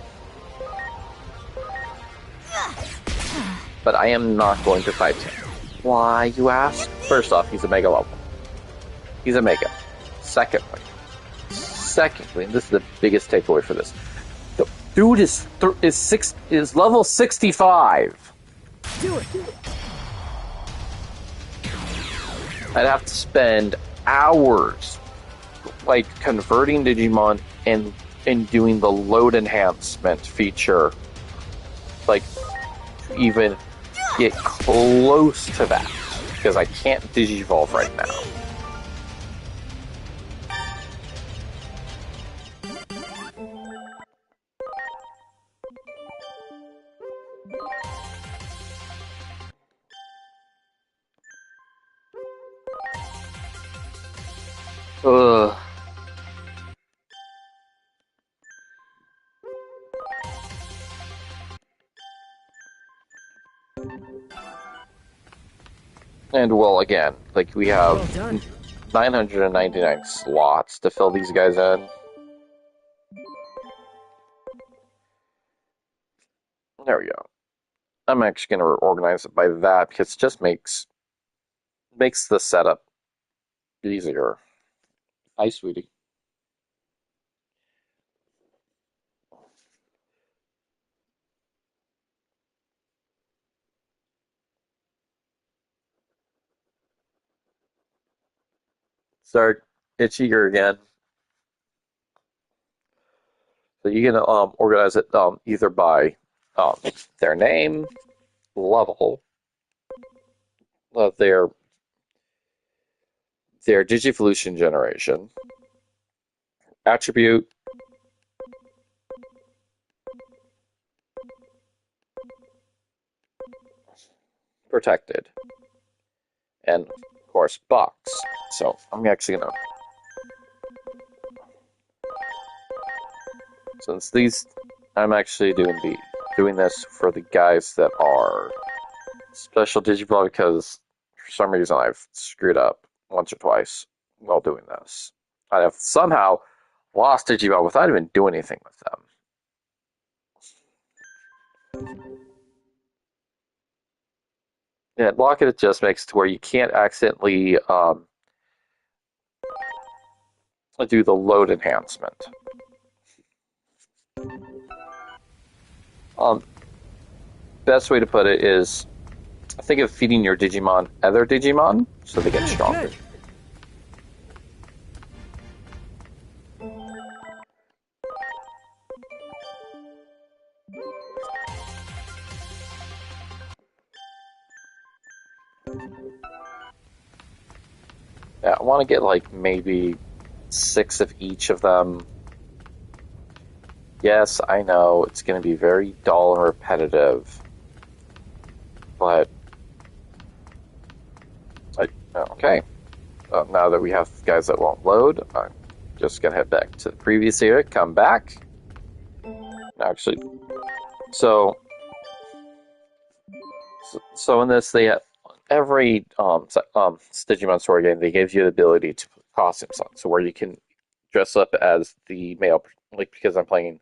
But I am not going to fight him. Why, you ask? First off, he's a Mega level. He's a Mega. Secondly, and this is the biggest takeaway for this. The dude is level 65.
Do it.
I'd have to spend hours like converting Digimon and doing the load enhancement feature, like to even get close to that, because I can't Digivolve right now. Ugh. And well, again, like we have
Well done.
999 slots to fill these guys in. There we go. I'm actually going to organize it by that because it just makes the setup easier. Hi, sweetie. Start itchier again. So you can organize it either by their name, level, their Digivolution generation, attribute, protected, and of course box. So I'm actually gonna, since these, I'm actually doing this for the guys that are special Digimon because for some reason I've screwed up once or twice while doing this. I have somehow lost Digimon without even doing anything with them. Yeah, Locket it just makes it to where you can't accidentally do the load enhancement. Best way to put it is, think of feeding your Digimon other Digimon so they get stronger.
Good.
Yeah, I want to get like maybe 6 of each of them. Yes, I know it's going to be very dull and repetitive, but okay. Now that we have guys that won't load, I'm just going to head back to the previous area, come back. Actually, so in this, they have every Digimon story game, they give you the ability to put costumes on, so where you can dress up as the male, like because I'm playing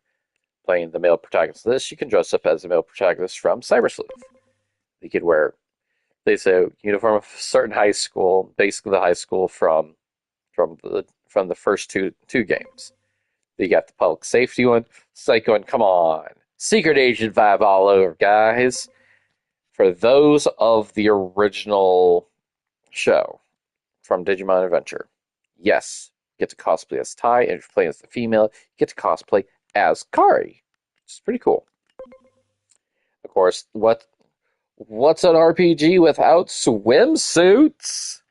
the male protagonist of this, you can dress up as the male protagonist from Cyber Sleuth. You could wear, they say, uniform of a certain high school, basically the high school from the first two games. You got the public safety one. It's like going, come on, secret agent vibe all over, guys. For those of the original show from Digimon Adventure, yes, you get to cosplay as Tai, and if you're playing as the female, you get to cosplay as Kari. It's pretty cool. Of course, what's an RPG without swimsuits?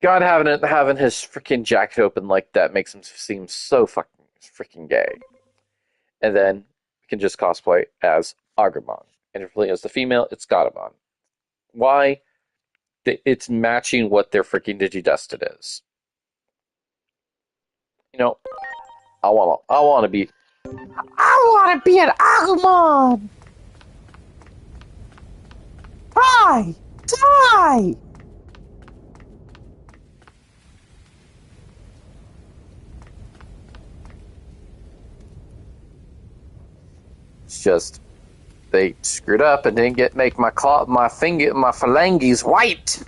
God, having his freaking jacket open like that makes him seem so fucking freaking gay. And then you can just cosplay as Agumon. And if you're playing as the female, it's Gatomon. Why? It's matching what their freaking Digidestin is. You know, I want to be an Agumon. Die. It's just they screwed up and didn't make my phalanges white.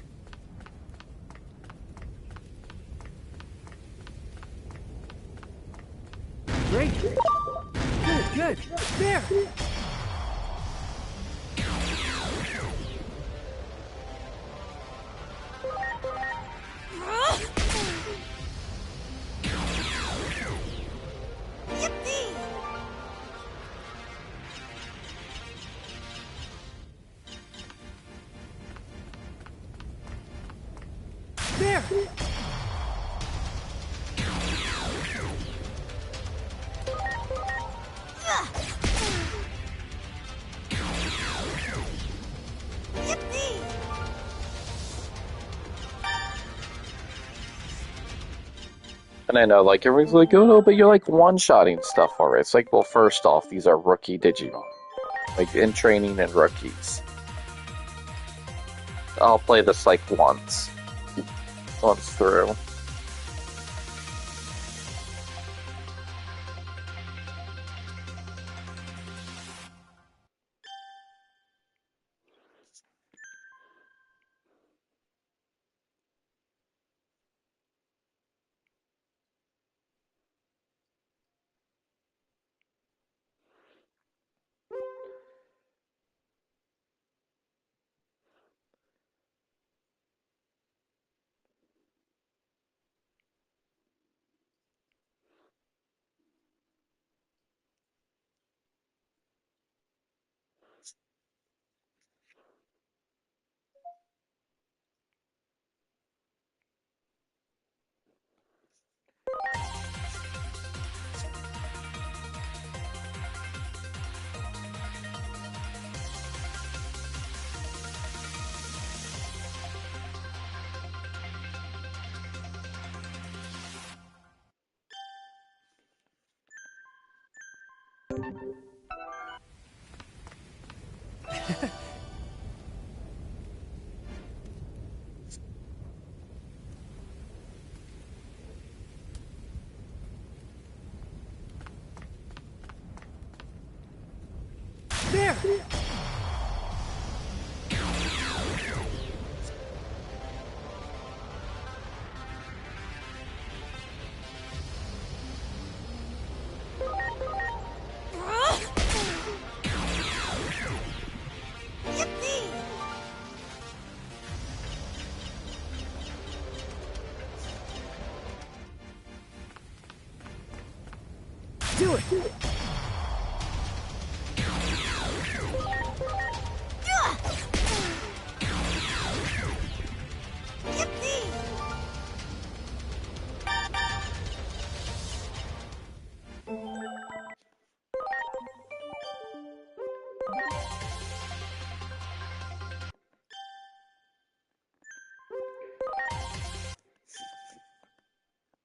Great. Good. There. There.
And I know, like, everyone's like, oh no, but you're like one-shotting stuff already. It's like, well, first off, these are rookie Digimon. Like, in training and rookies. I'll play this like once through.
There. it!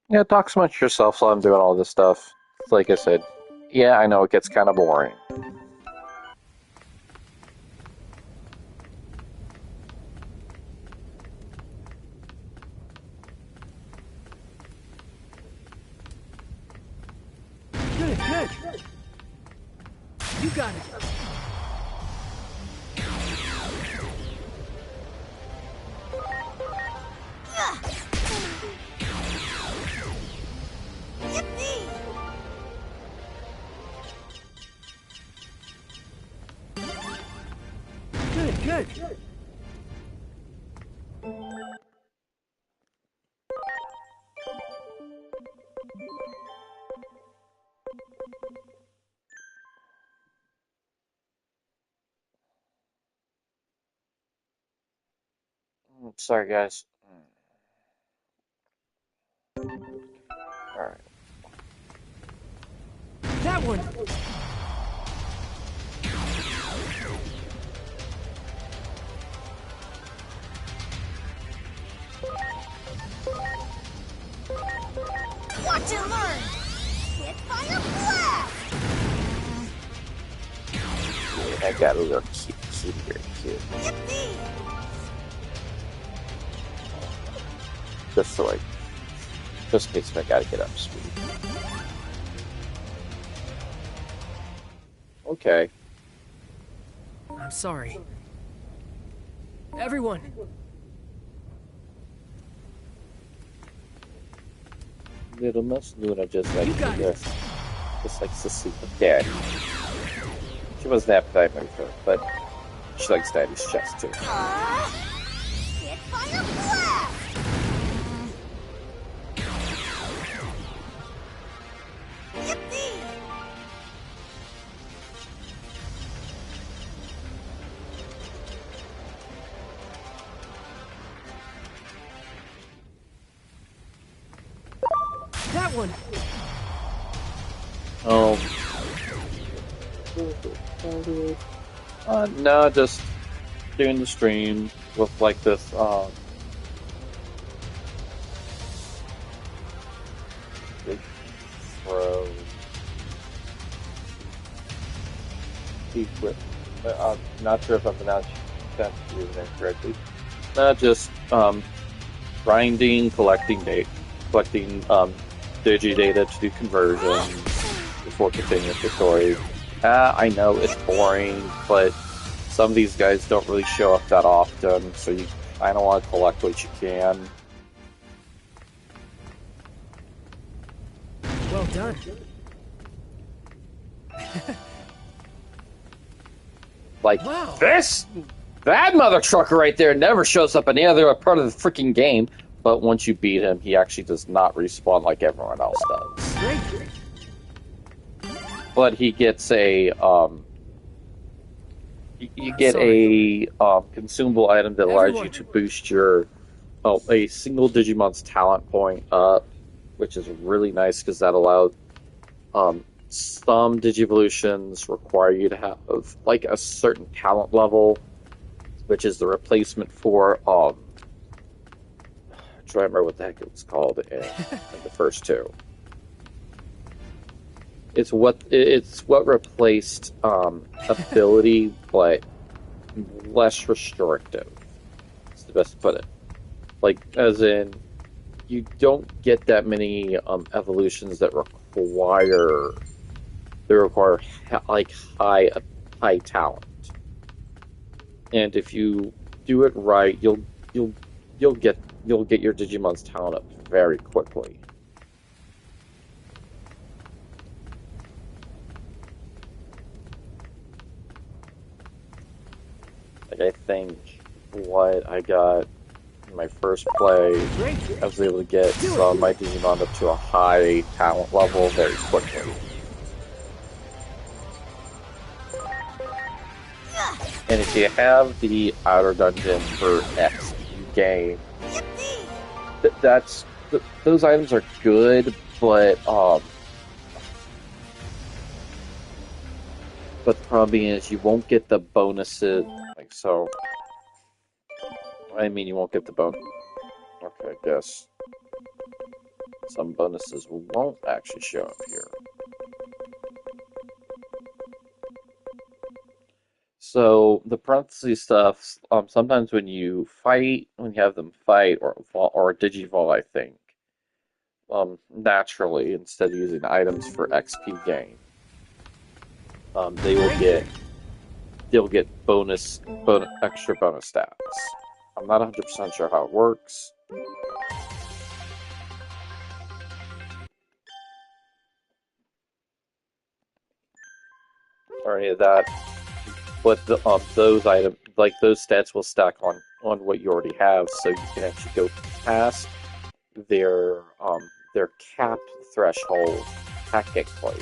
Yeah, talk amongst yourself while I'm doing all this stuff. Like I said, yeah, I know it gets kind of boring.
Good, good. You got it. Good, good.
Sorry, guys. Alright.
That one.
Watch and learn! Hit fire blast!
Yeah, I got a little cute here, cute.
Yippee!
Just so just in case I gotta get up to speed. Okay.
I'm sorry. Everyone,
Little Miss Luna just like
You got it.
this. Just likes to sleep with Daddy. She was an appetite with her, but she likes Daddy's chest too.
Hit fire blast! Yippee!
that one.
Oh. No, just doing the stream with like this, big throw. Secret. I'm not sure if I'm pronouncing that correctly. Just, grinding, collecting digi data to do conversions before continuing with the story. I know it's boring, but some of these guys don't really show up that often, so you kind of want to collect what you can.
Well done.
Like,
Wow.
that mother trucker right there never shows up in any other part of the freaking game, but once you beat him, he actually does not respawn like everyone else does.
Great.
But he gets a, you get a consumable item that allows you to boost your a single Digimon's talent point up, which is really nice because that allowed some Digivolutions require you to have like a certain talent level, which is the replacement for I'm trying to remember what the heck it was called in the first two. It's what replaced ability, but less restrictive. It's the best to put it. Like, as in, you don't get that many evolutions that require like high talent. And if you do it right, you'll get your Digimon's talent up very quickly. Like, I think what I got in my first play, I was able to get some of my Digimon up to a high talent level very quickly. And if you have the outer dungeon for XP game, those items are good, but the problem is you won't get the bonuses. Like so, I mean, you won't get the bonus. Okay, I guess some bonuses won't actually show up here. So the parentheses stuff, sometimes when you have them fight or Digivolve, I think, naturally instead of using items for XP gain, they'll get extra bonus stats. I'm not 100% sure how it works. Or any of that, but those items, like those stats, will stack on what you already have, so you can actually go past their cap threshold technically.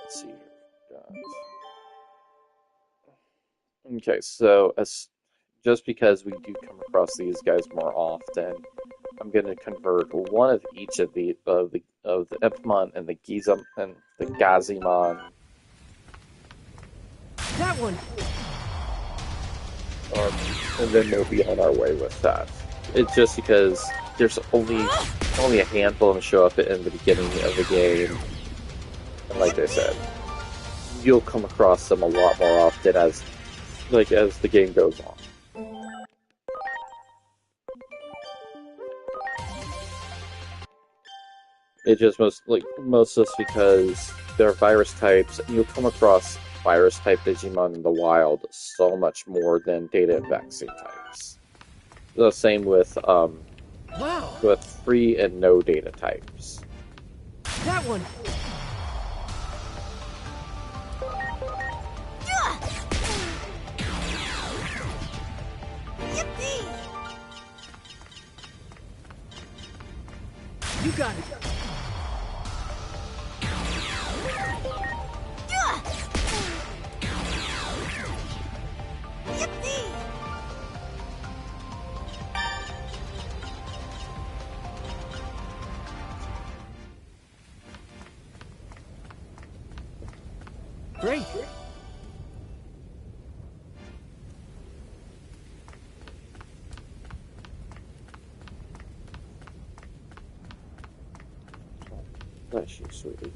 Let's see here. Okay, so just because we do come across these guys more often, I'm going to convert one of each of the Impmon and the Gazimon.
That one.
And then we'll be on our way with that. It's just because there's only a handful of them show up in the beginning of the game, and like I said, you'll come across them a lot more often as the game goes on. It just most just because they're virus types, and you'll come across virus type Digimon in the wild so much more than data and vaccine types. The same with free and no data types.
That one. You got it. Great.
Bless you, sweetie.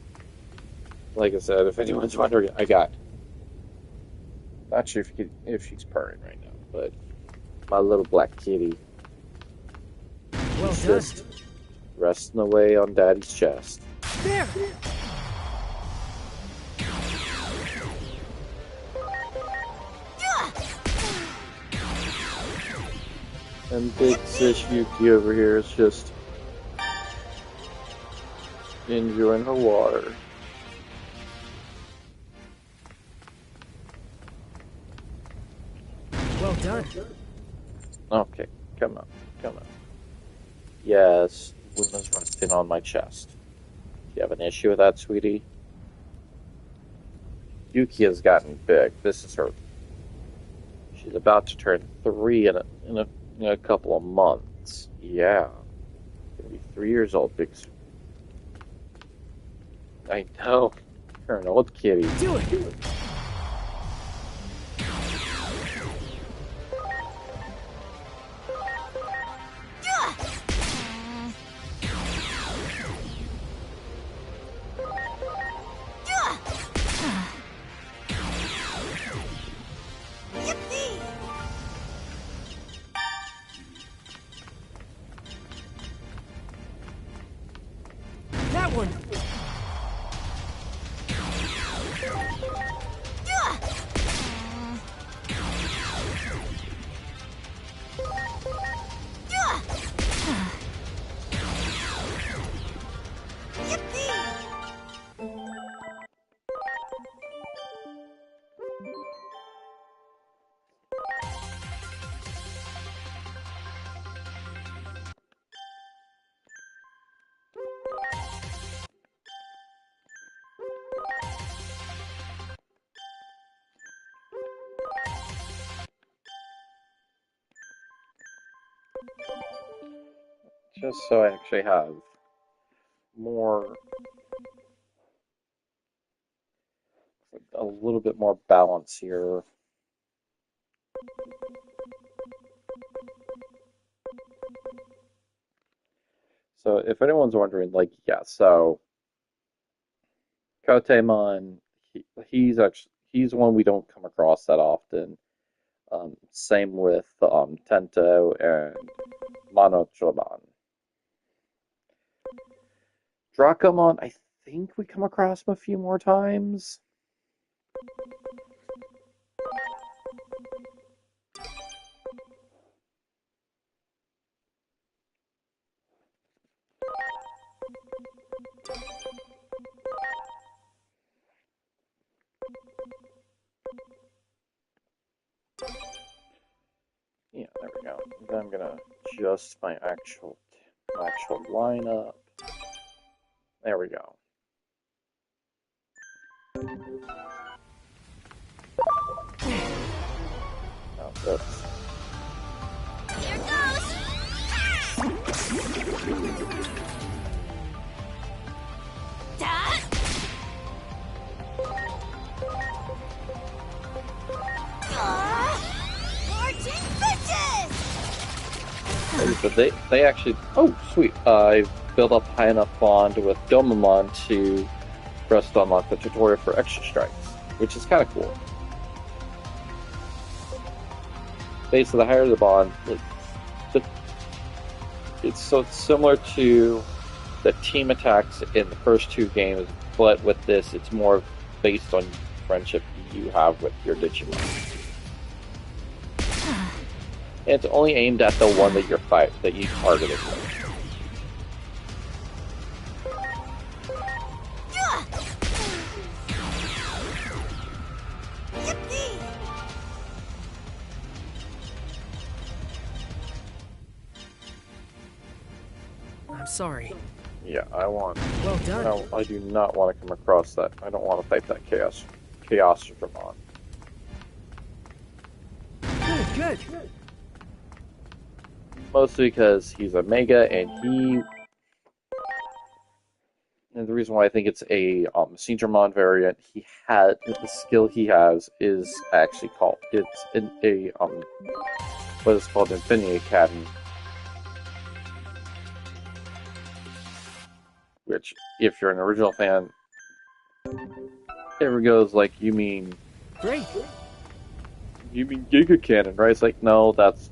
Like I said, if anyone's wondering, I got. Not sure if she's purring right now, but my little black kitty.
Well
She's
done.
just resting away on Daddy's chest.
There.
And big sis Yuki over here is just enjoying her water.
Well done.
Okay, come on. Yes, Luna's resting on my chest. Do you have an issue with that, sweetie? Yuki has gotten big. This is her. She's about to turn 3 in a couple of months. Yeah. Gonna be 3 years old, big. I know. You're an old kitty.
Do it. That one.
just so I actually have more, a little bit more balance here. So if anyone's wondering, like, yeah, so Kotemon, he's one we don't come across that often. Same with Tento and Monochlomon. Dracomon, I think we come across him a few more times. Yeah, there we go. Then I'm gonna adjust my actual lineup. There we go. Now this.
Here goes! Da! Marching bitches!
But they actually. Oh, sweet. I built up high enough bond with Domamon to press to unlock the tutorial for extra strikes, which is kind of cool. Basically, the higher the bond, it's similar to the team attacks in the first two games, but with this, it's more based on friendship you have with your Digimon. And it's only aimed at the one that you targeted with.
I'm sorry.
Yeah, I want.
Well done.
No, I do not want to come across that. I don't want to fight that Chaos Dramon.
Good.
Mostly because he's a Mega, and the reason why I think it's a Dramon variant, the skill he has is actually called, it's in a what is called Infinity Academy, which, if you're an original fan, ever goes like, you mean
Great.
Giga Cannon, right? It's like, no, that's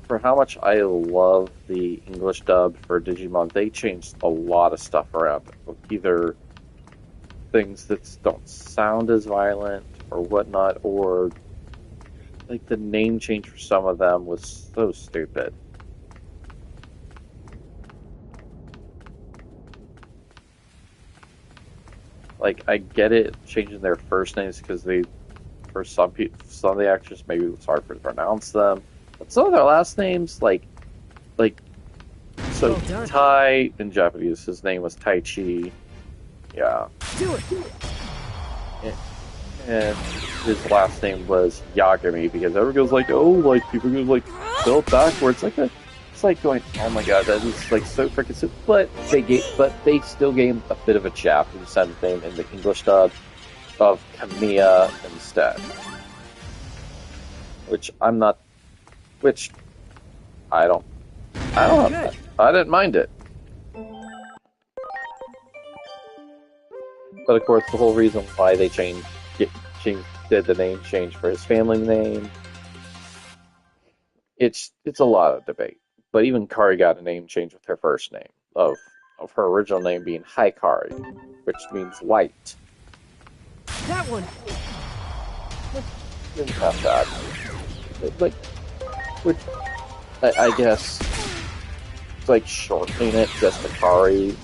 for how much I love the English dub for Digimon, they changed a lot of stuff around. Either things that don't sound as violent or whatnot, or like the name change for some of them was so stupid. Like, I get it changing their first names because for some people, some of the actors, maybe it's hard to pronounce them. But some of their last names, so
Well
Tai in Japanese, his name was Tai Chi. Yeah.
Do it.
And his last name was Yagami because everyone goes like, oh, like people go like spell backwards, it's like going, oh my god, that is like so freaking simple. But they still gave a bit of a Japanese name in the English dub of Kamiya instead, which I don't I didn't mind it. But of course, the whole reason why they did the name change for his family name, it's a lot of debate. But even Kari got a name change with her first name of her original name being Hikari, which means light.
That one.
It's not bad. Which I guess it's like shortening it just to Kari.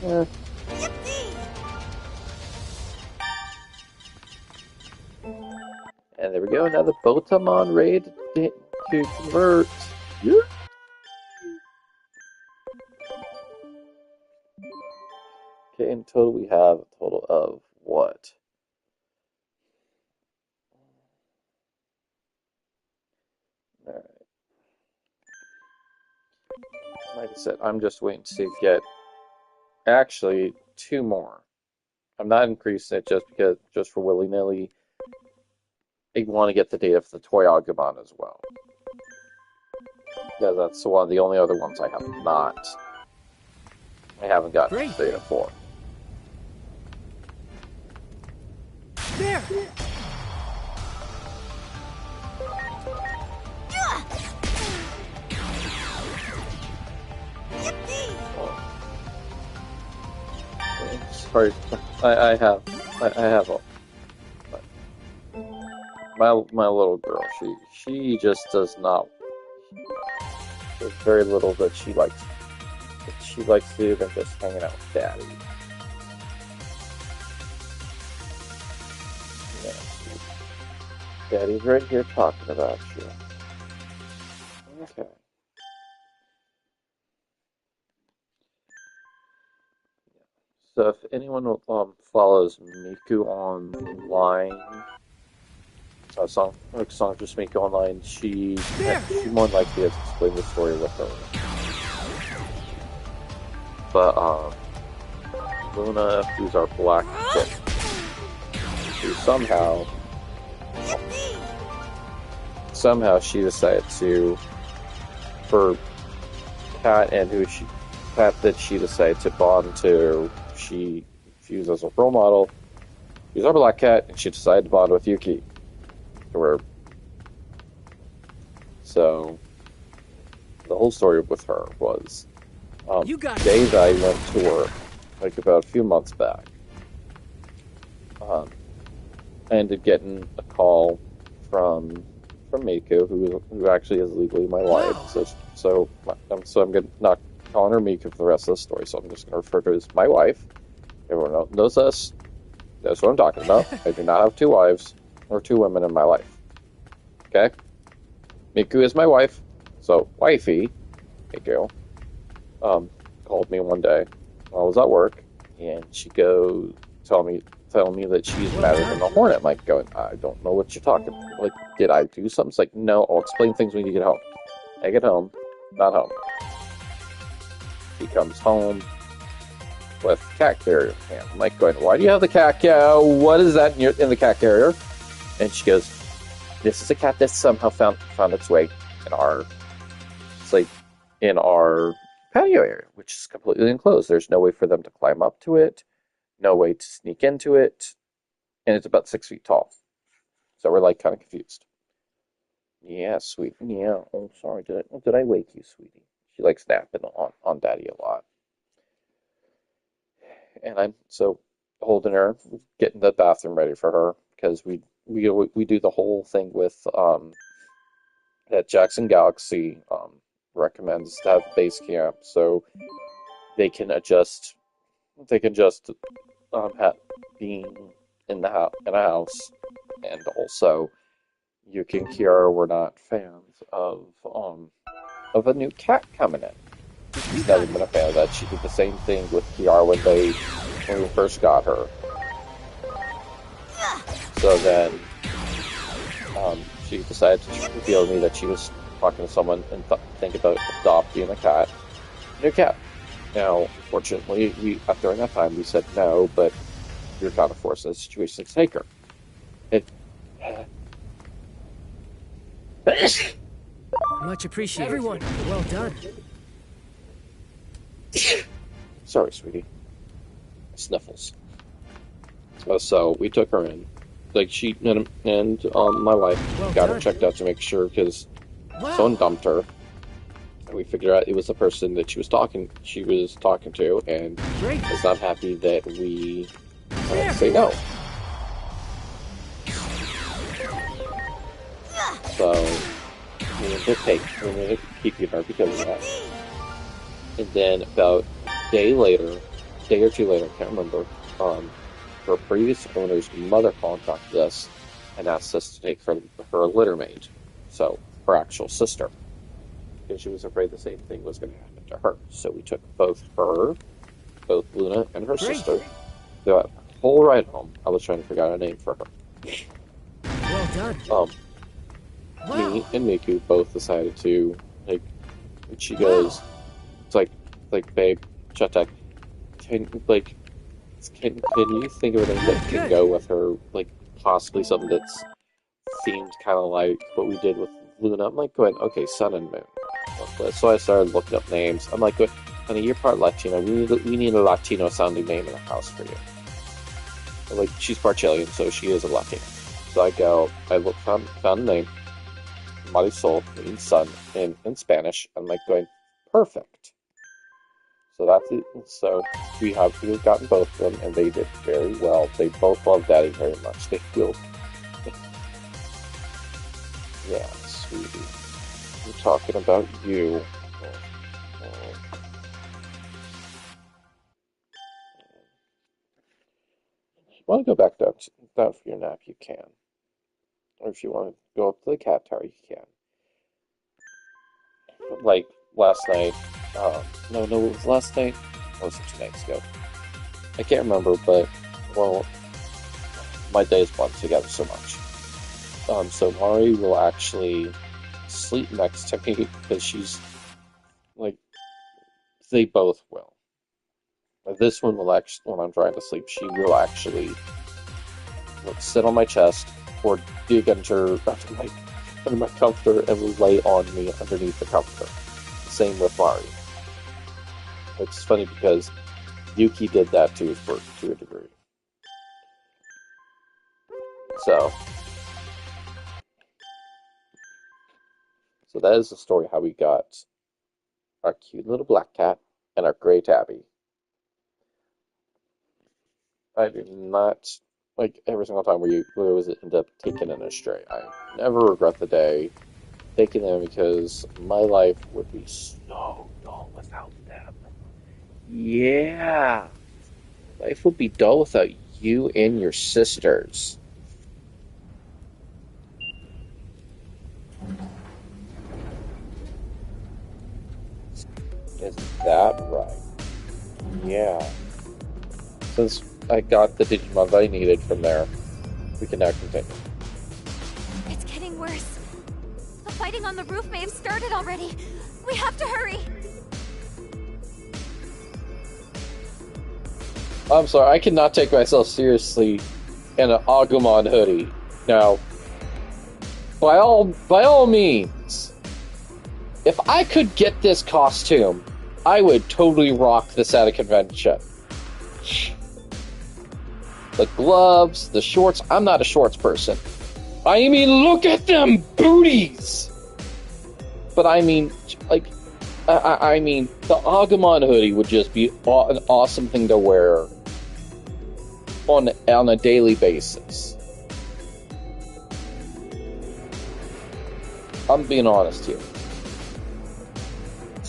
And there we go, now the Botamon ready to convert. Yeah. Okay, in total we have a total of what? Alright. said, I'm just waiting to get actually 2 more. I'm not increasing it just for willy-nilly. I want to get the data for the toy Agumon as well. Yeah, that's one of the only other ones I have not. I haven't gotten
Great.
data for.
There!
Sorry, I have a my little girl. She just does not. There's very little that she likes. That she likes to do than just hanging out with Daddy. Yeah, Daddy's right here talking about you. Okay. So if anyone follows Miku online, song just Miku online, she more than likely has explained the story with her. But Luna, who's our black kid, who somehow she decided to, for Cat that she decided to bond to, she views as a role model. She's our black cat, and she decided to bond with Yuki. So the whole story with her was day that I went to work, like about a few months back. I ended getting a call from Miku, who actually is legally my wife. So I'm not calling her Miku for the rest of the story. So I'm just going to refer to her as my wife. Everyone knows us. That's what I'm talking about. I do not have 2 wives or 2 women in my life. Okay? Miku is my wife. So, wifey, Miku, called me one day while I was at work, and she goes, telling me that she's madder than a hornet. I'm like, going, I don't know what you're talking about. Like, did I do something? It's like, no, I'll explain things when you get home. I get home, not home. She comes home with cat carrier in hand. I'm like, going, why do you have the cat carrier? What is that in the cat carrier? And she goes, this is a cat that somehow found its way in our patio area, which is completely enclosed. There's no way for them to climb up to it, no way to sneak into it, and it's about 6 feet tall. So we're like kind of confused. Yeah, sweet. Yeah. Oh, sorry. Did I wake you, sweetie? She likes napping on Daddy a lot. And I'm so holding her, getting the bathroom ready for her, because we do the whole thing with that Jackson Galaxy recommends to have base camp, so they can adjust being in a house, and also Yuki and Kiara were not fans of a new cat coming in. She's never been a fan of that. She did the same thing with Kiara when we first got her. So then she decided to reveal to me that she was talking to someone and think about adopting a new cat. Now, fortunately, during that time, we said no, but we were kind of forced in a situation to take her.
Much appreciated. Everyone, well done.
Sorry, sweetie. Sniffles. So we took her in. Like, she and my wife got her checked out to make sure, because someone dumped her. And we figured out it was the person that she was talking to, and was not happy that we say no. So we ended up keeping her because of that. And then about a day or 2 later, I can't remember, her previous owner's mother contacted us and asked us to take her litter maid, so her actual sister, because she was afraid the same thing was going to happen to her. So we took both Luna and her sister. The whole ride home, I was trying to figure out a name for her.
Well done.
Me and Miku both decided to, like, she goes, It's like, babe, Chetek, can you think of anything that can go with her, like, possibly something that's themed kind of like what we did with Luna? I'm like, going, okay, Sun and Moon. So I started looking up names. I'm like, honey, you're part Latino. We need a Latino-sounding name in the house for you. Like, she's part Chilean, so she is a Latina. So found a name, Marisol, means sun, in Spanish. I'm like, going, perfect. So that's it. So we've gotten both of them, and they did very well. They both love Daddy very much. They feel, yeah, sweetie. We're talking about you. If you want to go back down for your nap, you can. Or if you want to go up to the cat tower, you can. Like last night. No, it was last night. Or was it 2 nights ago? I can't remember, but, well, my days blend together so much. So Mari will actually sleep next to me because she's, like, they both will. This one will actually, when I'm trying to sleep, she will actually, like, sit on my chest or dig under my comforter and will lay on me underneath the comforter. Same with Mari. It's funny because Yuki did that too to a degree. So that is the story how we got our cute little black cat and our gray tabby. I do not, like, every single time we always end up taking an astray. I never regret the day taking them because my life would be so dull without them. Yeah. Life would be dull without you and your sisters. Is that right? Yeah. Since I got the Digimon that I needed from there, we can now continue.
It's getting worse. The fighting on the roof may have started already. We have to hurry.
I'm sorry, I cannot take myself seriously in an Agumon hoodie. Now, by all means, if I could get this costume, I would totally rock this at a convention. The gloves, the shorts, I'm not a shorts person. I mean, look at them booties! But I mean, like, I mean, the Agumon hoodie would just be an awesome thing to wear on a daily basis. I'm being honest here.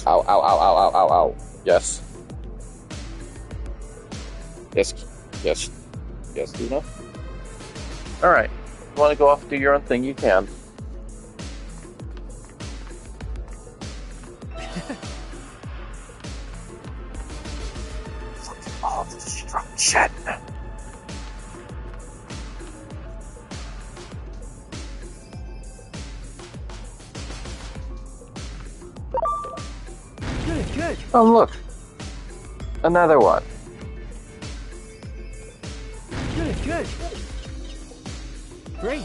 Ow, ow, ow, ow, ow, ow, ow. Yes. Yes, Luna? Alright. You want to go off and do your own thing, you can. All destruction.
Good.
Oh, look. Another one.
Good. Great.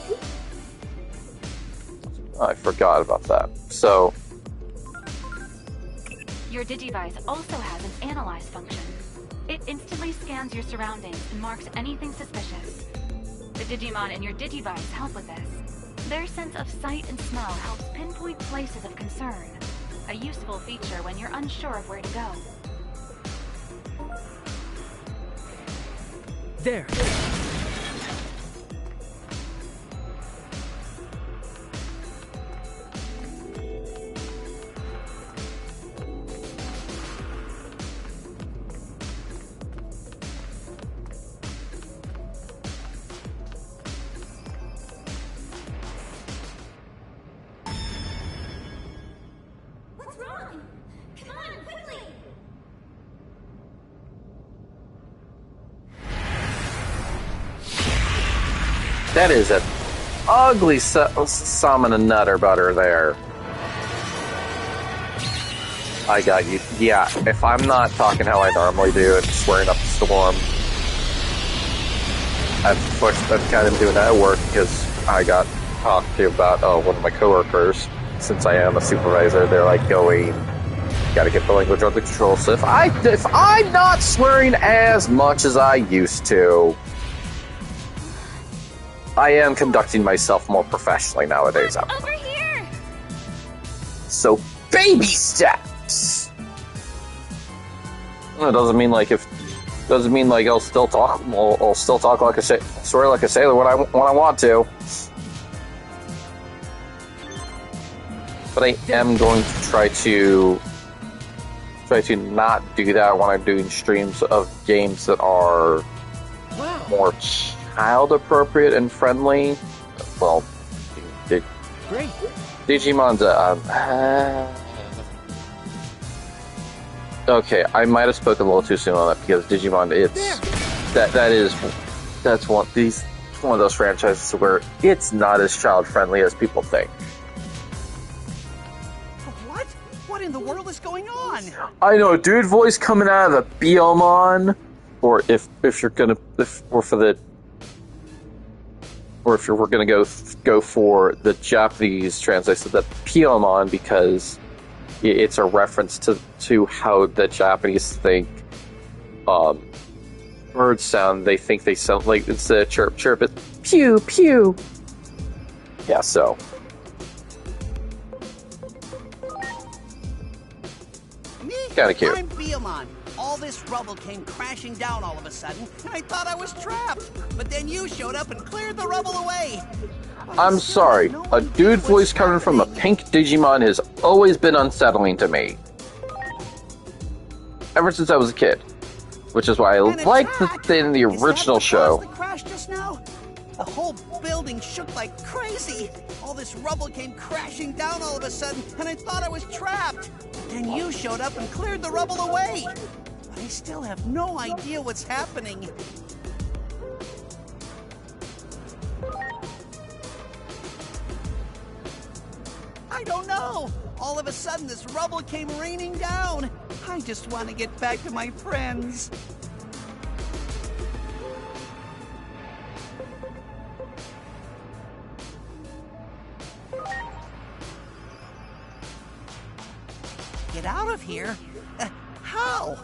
I forgot about that. So,
Your Digivice also has an Analyze function. It instantly scans your surroundings and marks anything suspicious. The Digimon in your Digivice help with this. Their sense of sight and smell helps pinpoint places of concern. A useful feature when you're unsure of where to go.
There.
What's wrong? Come on, quickly!
that is an ugly summon a nutter butter there. I got you. Yeah, if I'm not talking how I normally do and swearing up a storm, I've kind of doing that at work because I got talked to about one of my coworkers. Since I am a supervisor, they're like going, "Gotta get the language under control." So if I'm not swearing as much as I used to, I am conducting myself more professionally nowadays.
Over here!
So baby steps. It doesn't mean like I'll still talk. I'll still talk like a swear like a sailor when I want to. But I am going to try to not do that when I'm doing streams of games that are more child appropriate and friendly. Well,
Great.
Digimon's okay, I might have spoken a little too soon on that because Digimon, that's one of those franchises where it's not as child friendly as people think.
What? What in the world is going on?
I know, dude voice coming out of the Biomon, or if we're gonna go for the Japanese translation, the Piomon, because it's a reference to how the Japanese think birds sound. They think they sound like, instead of chirp chirp, it's pew pew. Yeah, so. Kinda cute.
I'm Biomon. All this rubble came crashing down all of a sudden, and I thought I was trapped. But then you showed up and cleared the rubble away.
I'm sorry, a dude voice coming from a pink Digimon has always been unsettling to me. Ever since I was a kid. Which is why I liked the original show.
That crashed just now? The whole building shook like crazy. All this rubble came crashing down all of a sudden, and I thought I was trapped. Then you showed up and cleared the rubble away. But I still have no idea what's happening. I don't know. All of a sudden, this rubble came raining down. I just want to get back to my friends. Get out of here? How?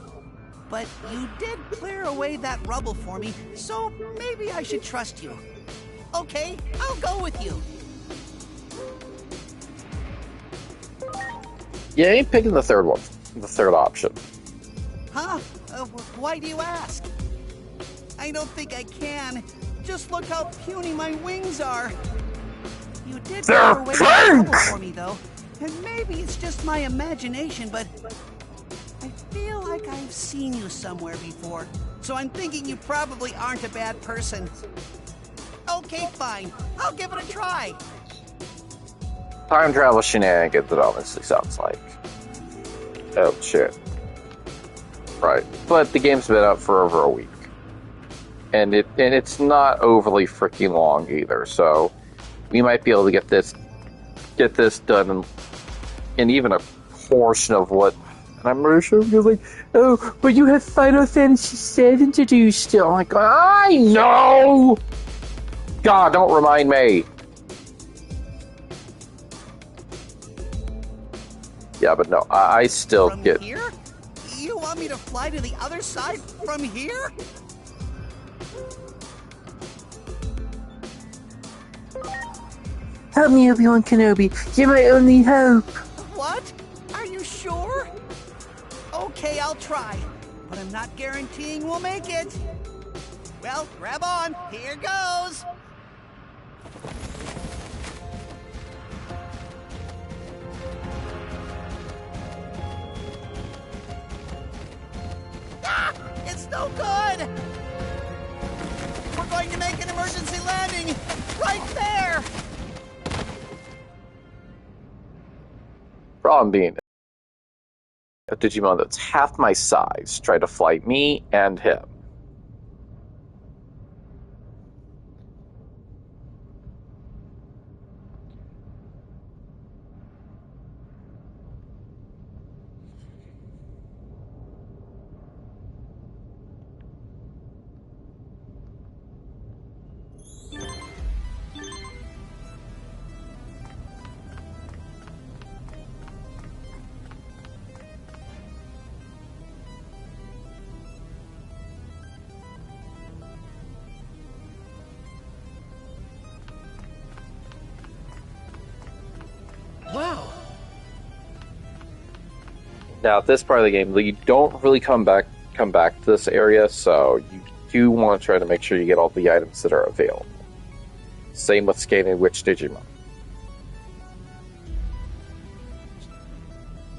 But you did clear away that rubble for me, so maybe I should trust you. Okay, I'll go with you.
Yeah, I ain't picking the third one. The third option.
Huh? Why do you ask? I don't think I can. Just look how puny my wings are. You did clear away that rubble for me, though. And maybe it's just my imagination, but I feel like I've seen you somewhere before. So I'm thinking you probably aren't a bad person. Okay, fine. I'll give it a try.
Time travel shenanigans, it honestly sounds like. Oh, shit. Right. But the game's been out for over a week. And it's not overly freaking long either, so we might be able to get this done in even a portion of what. And I'm really sure because like, oh, but you have Final Fantasy VII to do still. I'm like, I know. God, don't remind me. Yeah, but no, I still
From
get.
Here? You want me to fly to the other side from here?
Help me, Obi-Wan Kenobi. You're my only hope.
What? Are you sure? Okay, I'll try. But I'm not guaranteeing we'll make it. Well, grab on. Here goes. Ah! It's no good! We're going to make an emergency landing right there!
Problem being, a Digimon that's half my size tried to fight me and him. Now, at this part of the game, you don't really come back to this area, so you do want to try to make sure you get all the items that are available. Same with scanning which Digimon.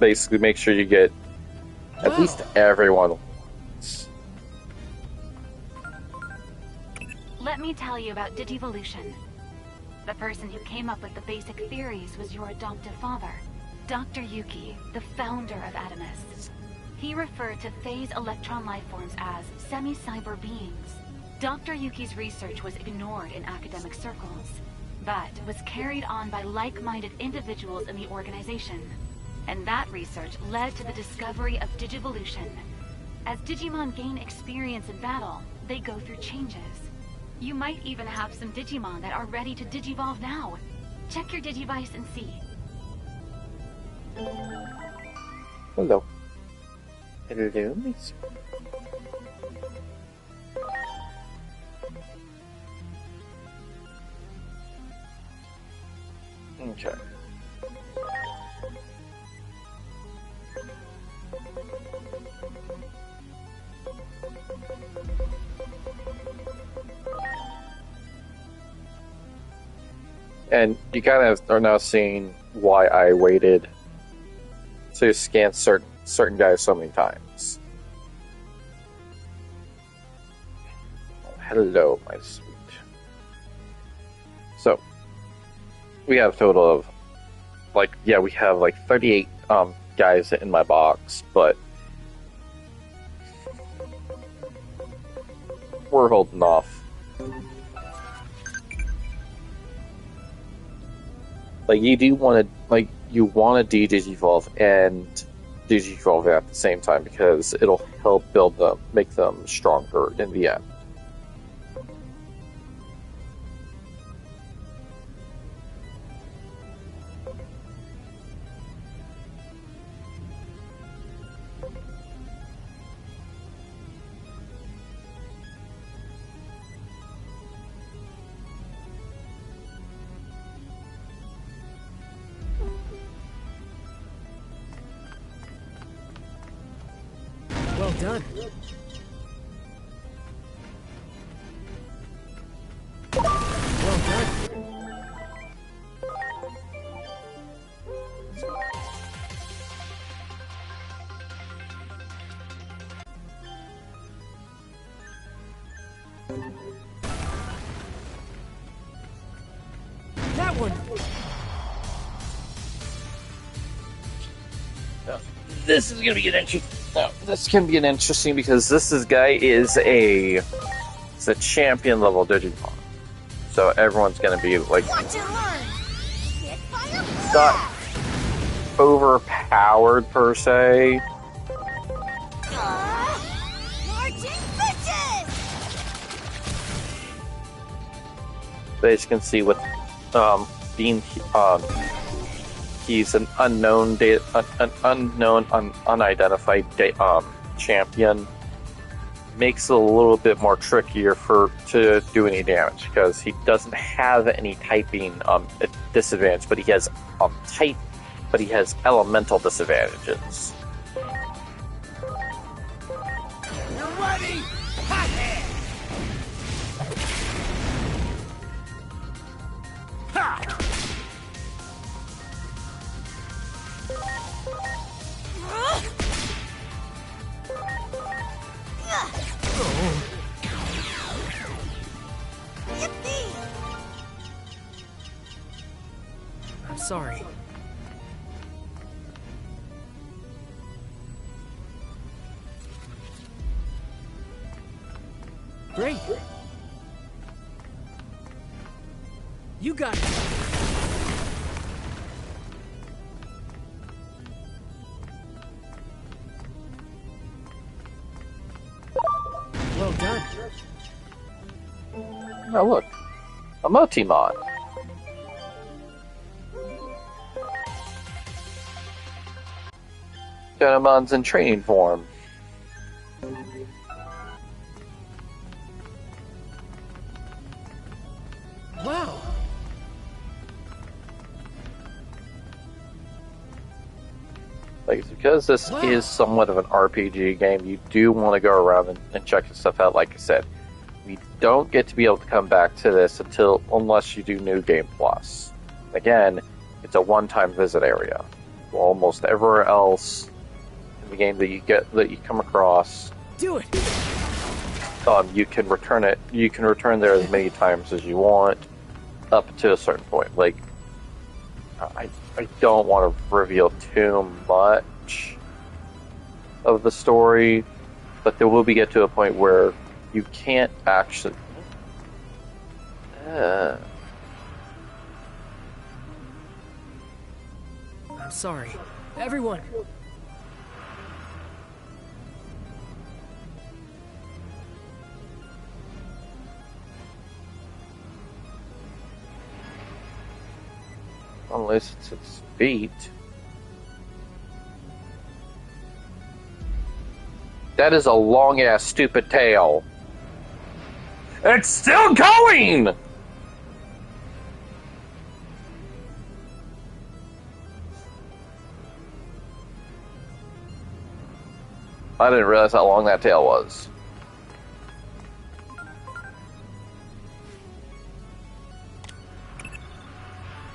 Basically, make sure you get at least everyone.
Let me tell you about Digivolution. The person who came up with the basic theories was your adoptive father, Dr. Yuki, the founder of Adamus. He referred to phase electron lifeforms as semi-cyber beings. Dr. Yuki's research was ignored in academic circles, but was carried on by like-minded individuals in the organization. And that research led to the discovery of Digivolution. As Digimon gain experience in battle, they go through changes. You might even have some Digimon that are ready to Digivolve now. Check your Digivice and see.
Hello. Hello, miss. Okay. And you kind of are now seeing why I waited to scan certain guys so many times. Oh, hello, my sweet. So, we have a total of, we have 38 guys in my box, but we're holding off. You do want to, you want to Digivolve and Digivolve at the same time because it'll help build them, make them stronger in the end.
Well done. Well done. That one.
This is gonna be an interesting. This can be an interesting because this guy is a champion level Digimon, so everyone's gonna be not overpowered per se. But as you can see, with being he's an unidentified champion, makes it a little bit more trickier to do any damage because he doesn't have any typing disadvantage, but he has elemental disadvantages.
You're ready? Hothead! Ha!
I'm sorry. Great. You got it. Well done.
Oh look, a Motimon. Gentlemon's in training form.
Wow.
Like, because this is somewhat of an RPG game, you do want to go around and check your stuff out. Like I said, we don't get to be able to come back to this unless you do New Game Plus. Again, it's a one-time visit area. Almost everywhere else in the game that you come across,
Do it.
you can return it. You can return there as many times as you want, up to a certain point. Like, I don't want to reveal too much of the story, but there will get to a point where you can't actually.
I'm sorry. Everyone.
Unless it's its feet. That is a long-ass stupid tail. It's still going! I didn't realize how long that tail was.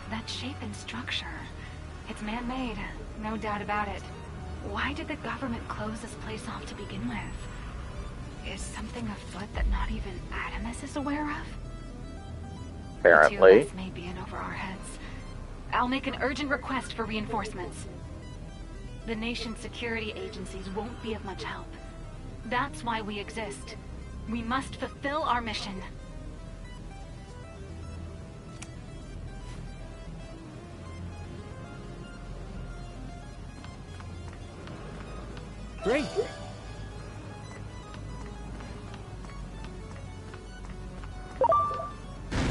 That shape and structure. It's man-made, no doubt about it. Why did the government close this place off to begin with? Is something afoot that not even Adamus is aware of?
Apparently.
The two of us may be in over our heads. I'll make an urgent request for reinforcements. The nation's security agencies won't be of much help. That's why we exist. We must fulfill our mission.
Great.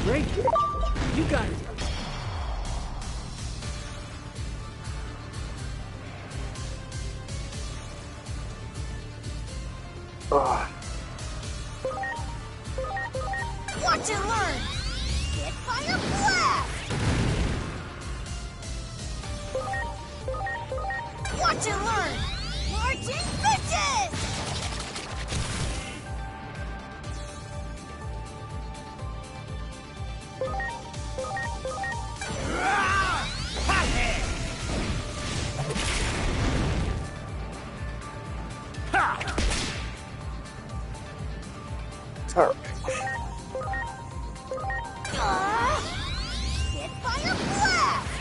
Great. You got it.
Watch and learn! Get fire blast! Watch and learn! Marching bitches! Get fire blast!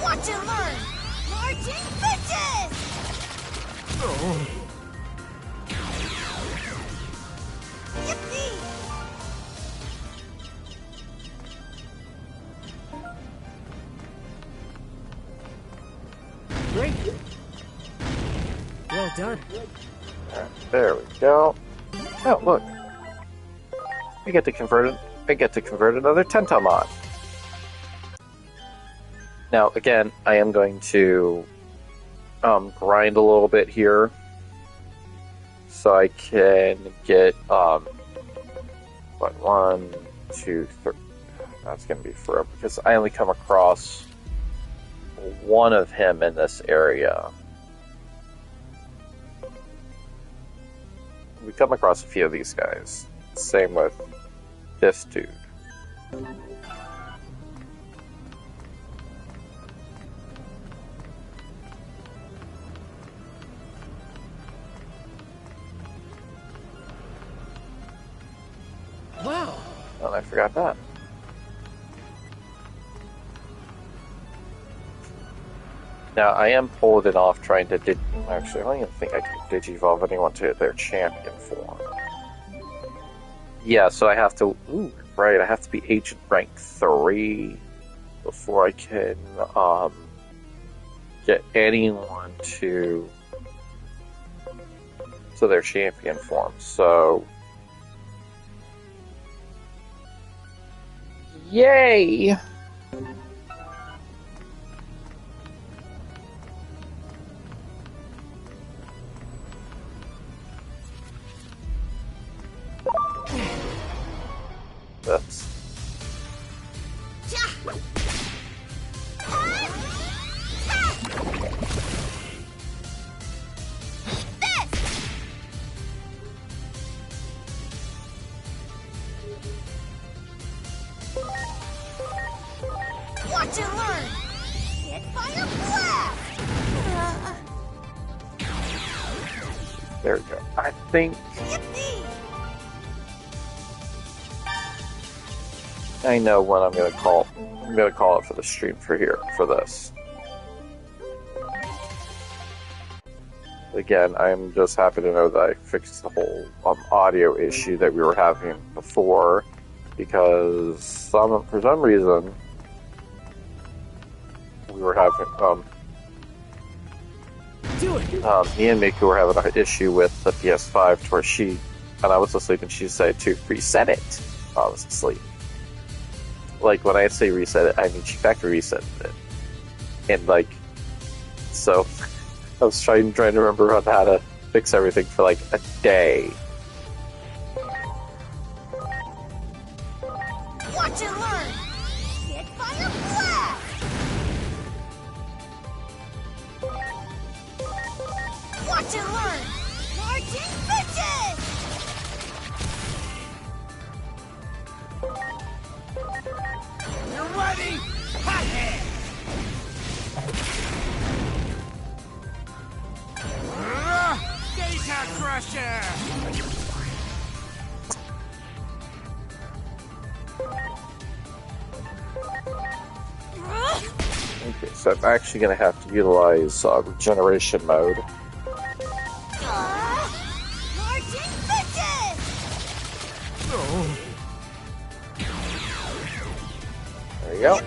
Watch and learn! Marching bitches! Yippee!
Great. Well done.
There we go. Oh, look. I get to convert another Tentomon. Now, again, I am going to grind a little bit here, so I can get what, 1, 2, 3. That's going to be forever because I only come across one of him in this area. We come across a few of these guys. Same with this dude.
Wow.
Oh, I forgot that. Now, I am pulling it off trying to actually, I don't even think I can digivolve anyone to their champion form. Yeah, so I have to... Ooh, right, I have to be agent rank 3 before I can get anyone to their champion form. So... Yay! That's There we go. I think I know when I'm gonna call. I'm gonna call it for the stream for this. Again, I'm just happy to know that I fixed the whole audio issue that we were having before, because for some reason we were having me and Miku were having an issue with the PS5 to where and I was asleep and she said to reset it. I was asleep. Like, when I say reset it, I mean she factory reset it. And so I was trying to remember how to fix everything for like a day.
Watch and learn! Hit fire blast! Watch and learn! Marching bitches!
You ready? Hothead! Data Crusher!
Okay, so I'm actually going to have to utilize regeneration mode.
Marching bitches!
There you go.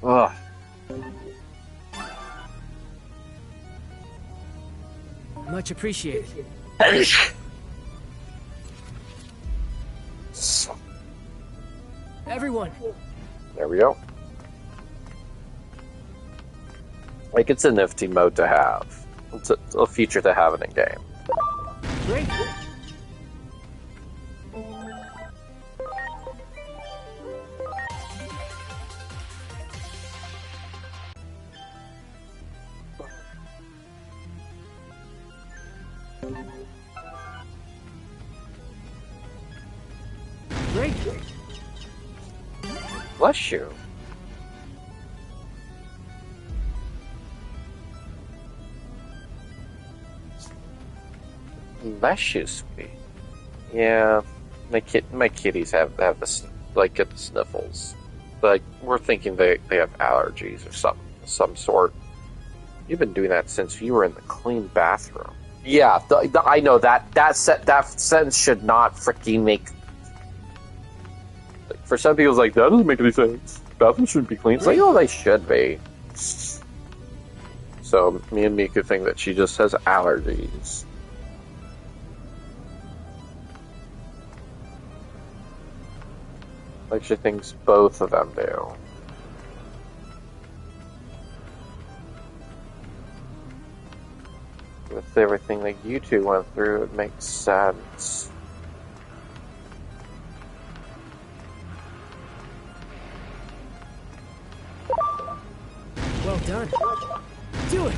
Ugh.
Much appreciated. Everyone.
There we go. Like, it's a nifty mode to have. It's a feature to have in a game.
Great. Great.
Bless you. Bless you, sweetie. Yeah, my kitties have this, like, get the sniffles. Like, we're thinking they have allergies or some sort. You've been doing that since you were in the clean bathroom. Yeah, I know that sentence should not freaking make. Like, for some people, it's like, that doesn't make any sense. Bathrooms shouldn't be clean. It's like, oh, they should be. So me and Miku think that she just has allergies. Like, she thinks both of them do. With everything that you two went through, it makes sense.
Well done. Do it.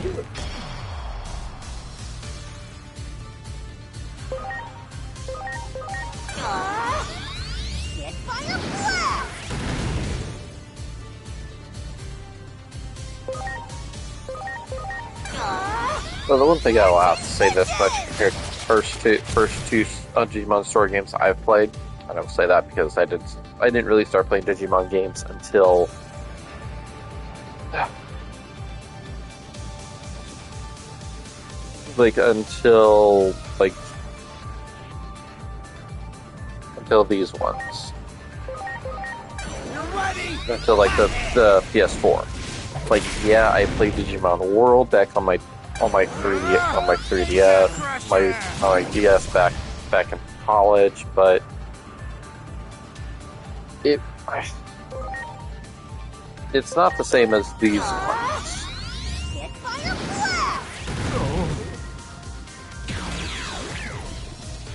Hit fire blast!
Well, the one thing I will have to say this much compared to the first two Digimon story games I've played, and I will say that because I didn't really start playing Digimon games until until these ones. Until like the PS4. Like, yeah, I played Digimon World back on my 3DS, my DS back in college, but it's not the same as these ones.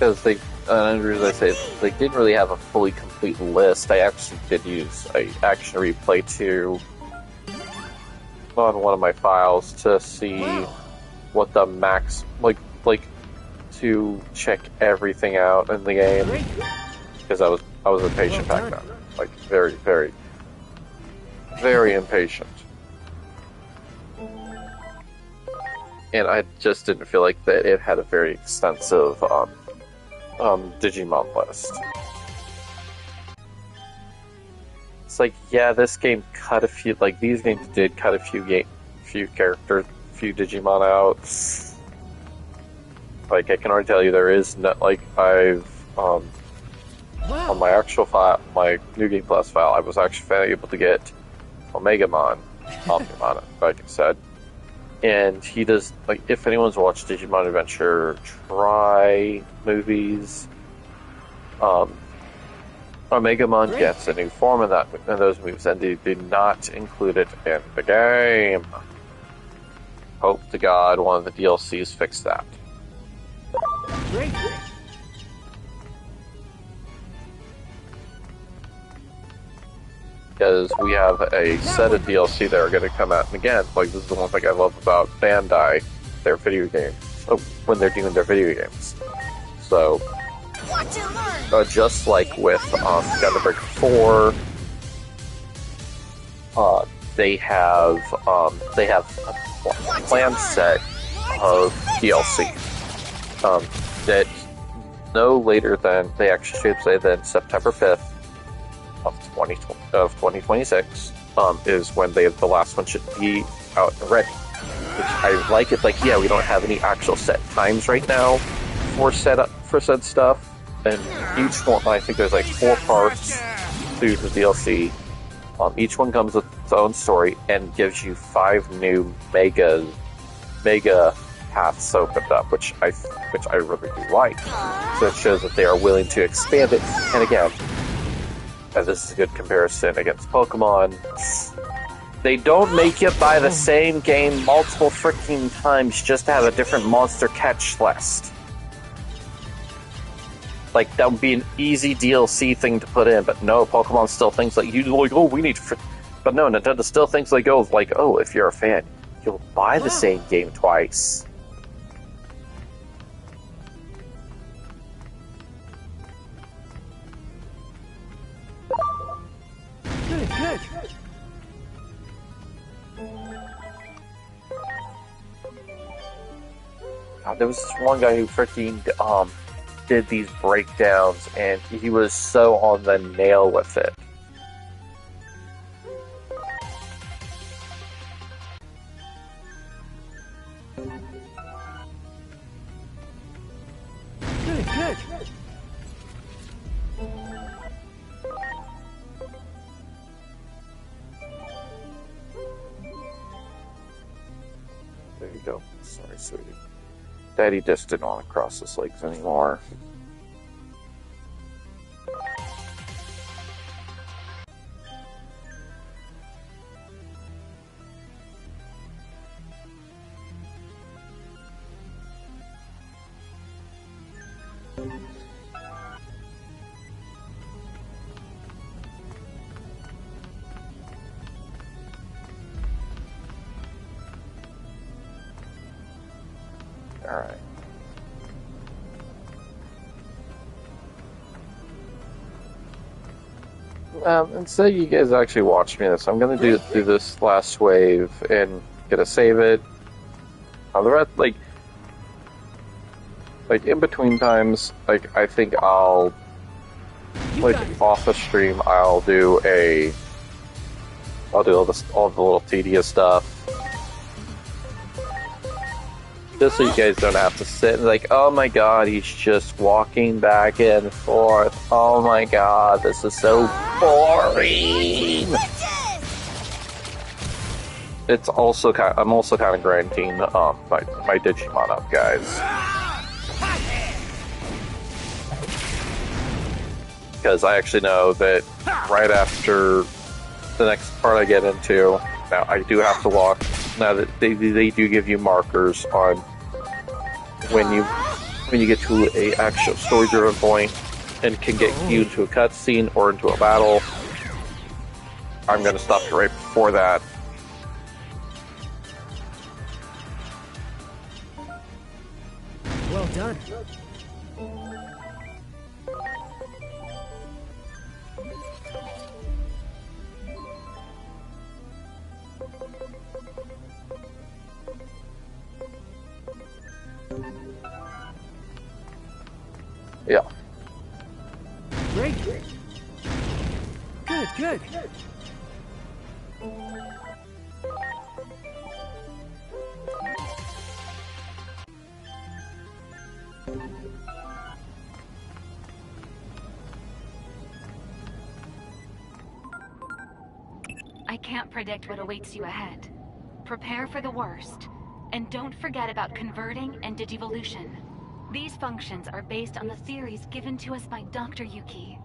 because another reason I say it, they didn't really have a fully complete list. I actually did use a action replay to on one of my files to see what the max like to check everything out in the game because I was impatient back then, like very very very impatient, and I just didn't feel like that it had a very extensive Digimon list. It's like, yeah, this game cut a few, like, these games did cut a few characters, few Digimon out. Like, I can already tell you there is not, like, on my actual file, my New Game Plus file, I was actually able to get Omegamon, Omnimon, like I said. And he does, like, if anyone's watched Digimon Adventure Try movies, Omegamon gets a new form in those movies, and they do not include it in the game. Hope to God one of the DLCs fixed that. Because we have a set of DLC that are going to come out, and again, like, this is the one thing I love about Bandai, their video games, when they're doing their video games. So, just like with Gundam Breaker 4, they have a planned set of DLC that no later than, they actually should say than September 5th of 2026 is when the last one should be out and ready. Which I like it, like, yeah, we don't have any actual set times right now for said stuff, and each one, I think there's like 4 parts to the DLC. Each one comes with its own story and gives you 5 new mega paths opened up, which I really do like. So it shows that they are willing to expand it. And again, and this is a good comparison against Pokemon, they don't make you buy the same game multiple freaking times just to have a different monster catch list. Like, that would be an easy DLC thing to put in, but no, Pokemon still thinks like, we need... But no, Nintendo still thinks like, if you're a fan, you'll buy the same game twice.
Good.
There was this one guy who freaking did these breakdowns, and he was so on the nail with it.
Good.
There you go. Sorry, sweetie. Daddy just didn't want to cross his legs anymore. Alright. Instead you guys actually watch me this, I'm gonna do this last wave and gonna save it. The rest, like in between times, like, I think I'll, like, off the stream, I'll do all the little tedious stuff. Just so you guys don't have to sit and like, oh my god, he's just walking back and forth. Oh my god, this is so boring. It's also I'm also kind of grinding my Digimon up, guys. Because I actually know that right after the next part I get into, now I do have to walk. Now that they do give you markers on when you when you get to a actual story-driven point and can get you into a cutscene or into a battle. I'm going to stop you right before that.
Well done.
Yeah.
Great. Good, good.
I can't predict what awaits you ahead. Prepare for the worst. And don't forget about converting and digivolution. These functions are based on the theories given to us by Dr. Yuki.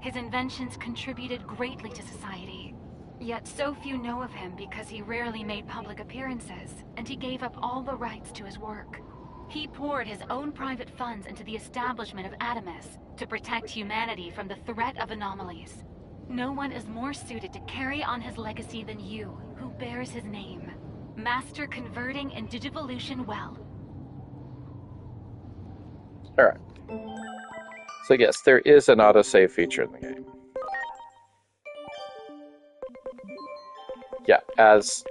His inventions contributed greatly to society. Yet so few know of him because he rarely made public appearances, and he gave up all the rights to his work. He poured his own private funds into the establishment of Adamus to protect humanity from the threat of anomalies. No one is more suited to carry on his legacy than you, who bears his name. Master converting and digivolution well.
Alright. So yes, there is an autosave feature in the game. Yeah, as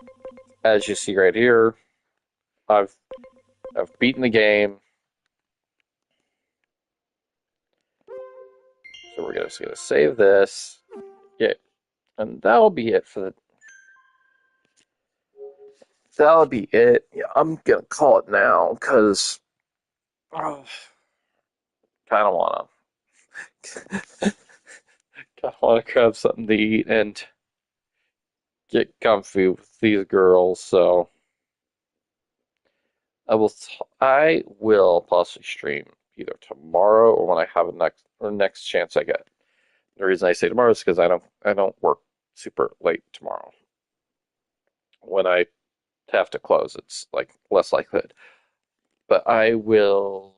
you see right here, I've beaten the game. So we're just gonna save this. Yeah, and that'll be it for the. That'll be it. Yeah, I'm gonna call it now because kind of wanna grab something to eat and get comfy with these girls. So I will possibly stream either tomorrow or when I have a next chance I get. The reason I say tomorrow is because I don't work super late tomorrow. When I have to close, it's like less likely. But I will.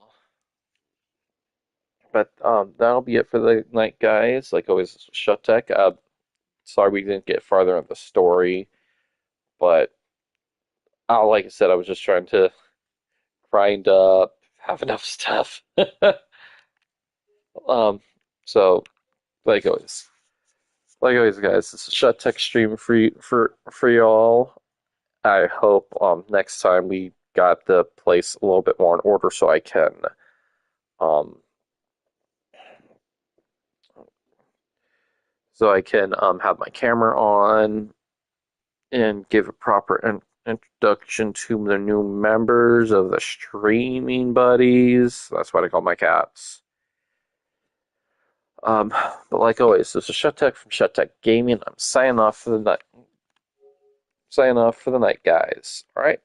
But that'll be it for the night, guys. Like always, Shut Tech. Sorry we didn't get farther in the story, but like I said, I was just trying to grind up, have enough stuff. um, so like always, guys, it's a Shut Tech stream for y'all. I hope next time we got the place a little bit more in order so I can um have my camera on and give a proper introduction to the new members of the streaming buddies. That's what I call my cats. But like always, this is Shut Tech from Shut Tech Gaming. I'm signing off for the night. Signing off for the night, guys. All right.